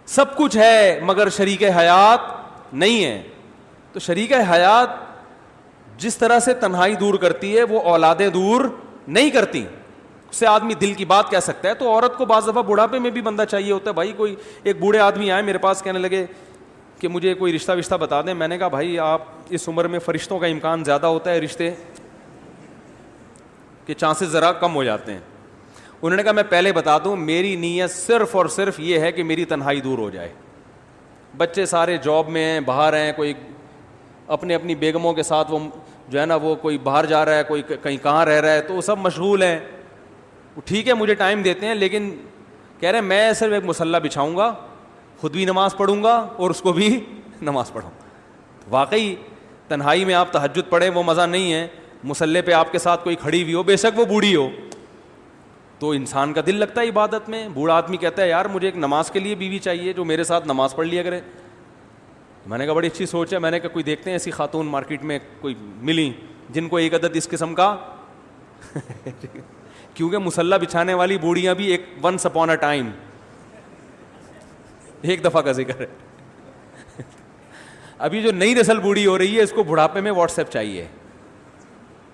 سب کچھ ہے مگر شریک حیات نہیں ہے. تو شریک حیات جس طرح سے تنہائی دور کرتی ہے وہ اولادیں دور نہیں کرتی. اس سے آدمی دل کی بات کہہ سکتا ہے. تو عورت کو بعض دفعہ بڑھاپے میں بھی بندہ چاہیے ہوتا ہے. بھائی کوئی ایک بوڑھے آدمی آئے میرے پاس, کہنے لگے کہ مجھے کوئی رشتہ وشتہ بتا دیں. میں نے کہا بھائی آپ اس عمر میں فرشتوں کا امکان زیادہ ہوتا ہے رشتے کے چانسز ذرا کم ہو جاتے ہیں. انہوں نے کہا میں پہلے بتا دوں, میری نیت صرف اور صرف یہ ہے کہ میری تنہائی دور ہو جائے. بچے سارے جاب میں ہیں, باہر ہیں, کوئی اپنے اپنی بیگموں کے ساتھ وہ جو ہے نا وہ کوئی باہر جا رہا ہے, کوئی کہیں کہاں رہ رہا ہے, تو وہ سب مشغول ہیں. ٹھیک ہے مجھے ٹائم دیتے ہیں, لیکن کہہ رہے ہیں میں صرف ایک مصلی بچھاؤں گا, خود بھی نماز پڑھوں گا اور اس کو بھی نماز پڑھوں. واقعی تنہائی میں آپ تہجد پڑھیں وہ مزہ نہیں ہے. مصلی پہ آپ کے ساتھ کوئی کھڑی ہوئی ہو, بے شک وہ بوڑھی ہو, تو انسان کا دل لگتا ہے عبادت میں. بوڑھا آدمی کہتا ہے یار مجھے ایک نماز کے لیے بیوی چاہیے جو میرے ساتھ نماز پڑھ لیا کرے. میں نے کہا بڑی اچھی سوچ ہے. میں نے کہا کوئی دیکھتے ہیں ایسی خاتون مارکیٹ میں کوئی ملی جن کو ایک عدد اس قسم کا کیونکہ مصلی بچھانے والی بوڑھیاں بھی ایک ونس اپون اے ٹائم ایک دفعہ کا ذکر ہے. ابھی جو نئی نسل بوڑھی ہو رہی ہے اس کو بڑھاپے میں واٹس ایپ چاہیے,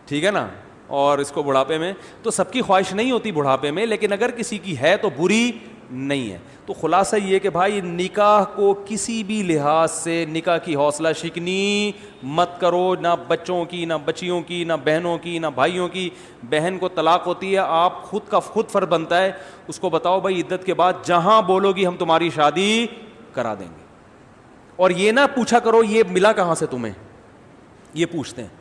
ٹھیک ہے نا, اور اس کو بڑھاپے میں, تو سب کی خواہش نہیں ہوتی بڑھاپے میں, لیکن اگر کسی کی ہے تو بری نہیں ہے. تو خلاصہ یہ کہ بھائی نکاح کو کسی بھی لحاظ سے نکاح کی حوصلہ شکنی مت کرو, نہ بچوں کی, نہ بچیوں کی, نہ بہنوں کی, نہ بھائیوں کی. بہن کو طلاق ہوتی ہے, آپ خود فرض بنتا ہے اس کو بتاؤ بھائی عدت کے بعد جہاں بولو گی ہم تمہاری شادی کرا دیں گے. اور یہ نہ پوچھا کرو یہ ملا کہاں سے تمہیں, یہ پوچھتے ہیں.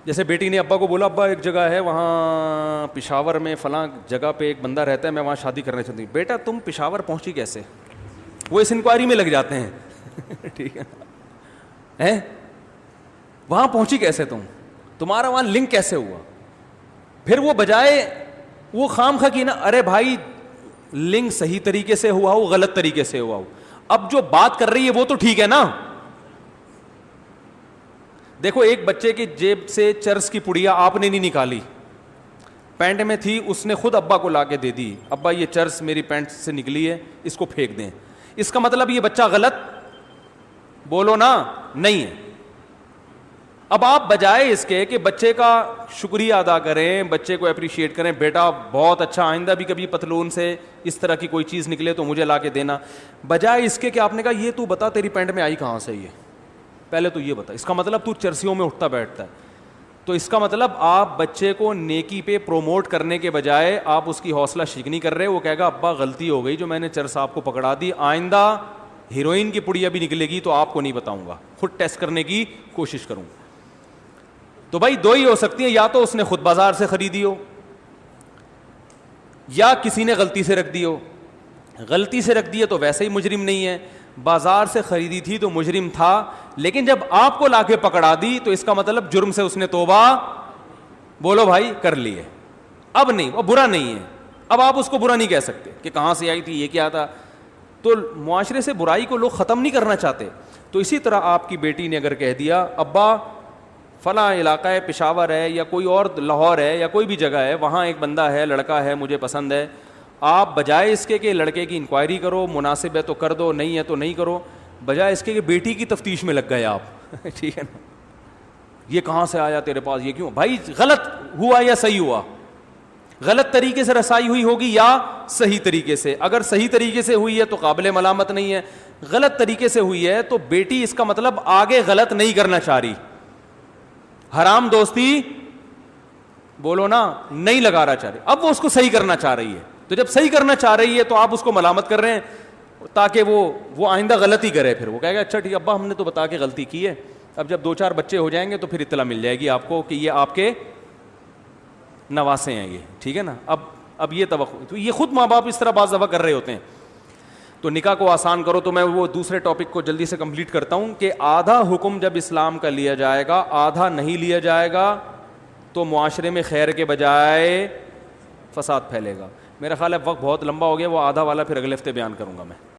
جیسے بیٹی نے ابا کو بولا ابا ایک جگہ ہے وہاں پشاور میں فلاں جگہ پہ ایک بندہ رہتا ہے, میں وہاں شادی کرنا چاہتی ہوں. بیٹا تم پشاور پہنچی کیسے؟ وہ اس انکوائری میں لگ جاتے ہیں. ٹھیک ہے, وہاں پہنچی کیسے تم, تمہارا وہاں لنک کیسے ہوا؟ پھر وہ بجائے وہ خام خواہ کی نا ارے بھائی لنک صحیح طریقے سے ہوا ہو غلط طریقے سے ہوا ہو, اب جو بات کر رہی ہے وہ تو ٹھیک ہے نا. دیکھو ایک بچے کی جیب سے چرس کی پڑیا آپ نے نہیں نکالی, پینٹ میں تھی, اس نے خود ابا کو لا کے دے دی, ابا یہ چرس میری پینٹ سے نکلی ہے اس کو پھینک دیں, اس کا مطلب یہ بچہ غلط بولو نا نہیں ہے. اب آپ بجائے اس کے کہ بچے کا شکریہ ادا کریں, بچے کو اپریشیٹ کریں, بیٹا بہت اچھا, آئندہ بھی کبھی پتلون سے اس طرح کی کوئی چیز نکلے تو مجھے لا کے دینا, بجائے اس کے کہ آپ نے کہا یہ تو بتا تیری پینٹ میں آئی کہاں سے, یہ پہلے تو یہ بتا, اس کا مطلب تو چرسیوں میں اٹھتا بیٹھتا ہے. تو اس کا مطلب آپ بچے کو نیکی پہ پروموٹ کرنے کے بجائے آپ اس کی حوصلہ شکنی کر رہے. وہ کہے گا ابا غلطی ہو گئی جو میں نے چرس آپ کو پکڑا دی, آئندہ ہیروئن کی پڑیا بھی نکلے گی تو آپ کو نہیں بتاؤں گا, خود ٹیسٹ کرنے کی کوشش کروں گا. تو بھائی دو ہی ہو سکتی ہیں, یا تو اس نے خود بازار سے خریدی ہو یا کسی نے غلطی سے رکھ دی ہو. غلطی سے رکھ دی ہے تو ویسے ہی مجرم نہیں ہے, بازار سے خریدی تھی تو مجرم تھا, لیکن جب آپ کو لا کے پکڑا دی تو اس کا مطلب جرم سے اس نے توبہ بولو بھائی کر لی ہے. اب نہیں, وہ برا نہیں ہے, اب آپ اس کو برا نہیں کہہ سکتے کہ کہاں سے آئی تھی, یہ کیا تھا. تو معاشرے سے برائی کو لوگ ختم نہیں کرنا چاہتے. تو اسی طرح آپ کی بیٹی نے اگر کہہ دیا ابا فلاں علاقہ ہے, پشاور ہے یا کوئی اور لاہور ہے یا کوئی بھی جگہ ہے, وہاں ایک بندہ ہے, لڑکا ہے, مجھے پسند ہے, آپ بجائے اس کے کہ لڑکے کی انکوائری کرو, مناسب ہے تو کر دو, نہیں ہے تو نہیں کرو, بجائے اس کے کہ بیٹی کی تفتیش میں لگ گئے آپ. ٹھیک ہے نا, یہ کہاں سے آیا تیرے پاس, یہ کیوں. بھائی غلط ہوا یا صحیح ہوا, غلط طریقے سے رسائی ہوئی ہوگی یا صحیح طریقے سے. اگر صحیح طریقے سے ہوئی ہے تو قابل ملامت نہیں ہے, غلط طریقے سے ہوئی ہے تو بیٹی اس کا مطلب آگے غلط نہیں کرنا چاہ رہی, حرام دوستی بولو نا نہیں لگانا چاہ رہی, اب وہ اس کو صحیح کرنا چاہ رہی ہے. تو جب صحیح کرنا چاہ رہی ہے تو آپ اس کو ملامت کر رہے ہیں تاکہ وہ آئندہ غلطی کرے. پھر وہ کہے گا اچھا ٹھیک ابا ہم نے تو بتا کے غلطی کی ہے, اب جب 2-4 بچے ہو جائیں گے تو پھر اطلاع مل جائے گی آپ کو کہ یہ آپ کے نواسے ہیں یہ. ٹھیک ہے نا, اب یہ توقع, تو یہ خود ماں باپ اس طرح بعض دفعہ کر رہے ہوتے ہیں. تو نکاح کو آسان کرو. تو میں وہ دوسرے ٹاپک کو جلدی سے کمپلیٹ کرتا ہوں کہ آدھا حکم جب اسلام کا لیا جائے گا, آدھا نہیں لیا جائے گا, تو معاشرے میں خیر کے بجائے فساد پھیلے گا. میرا خیال ہے وقت بہت لمبا ہو گیا, وہ آدھا والا پھر اگلے ہفتے بیان کروں گا میں.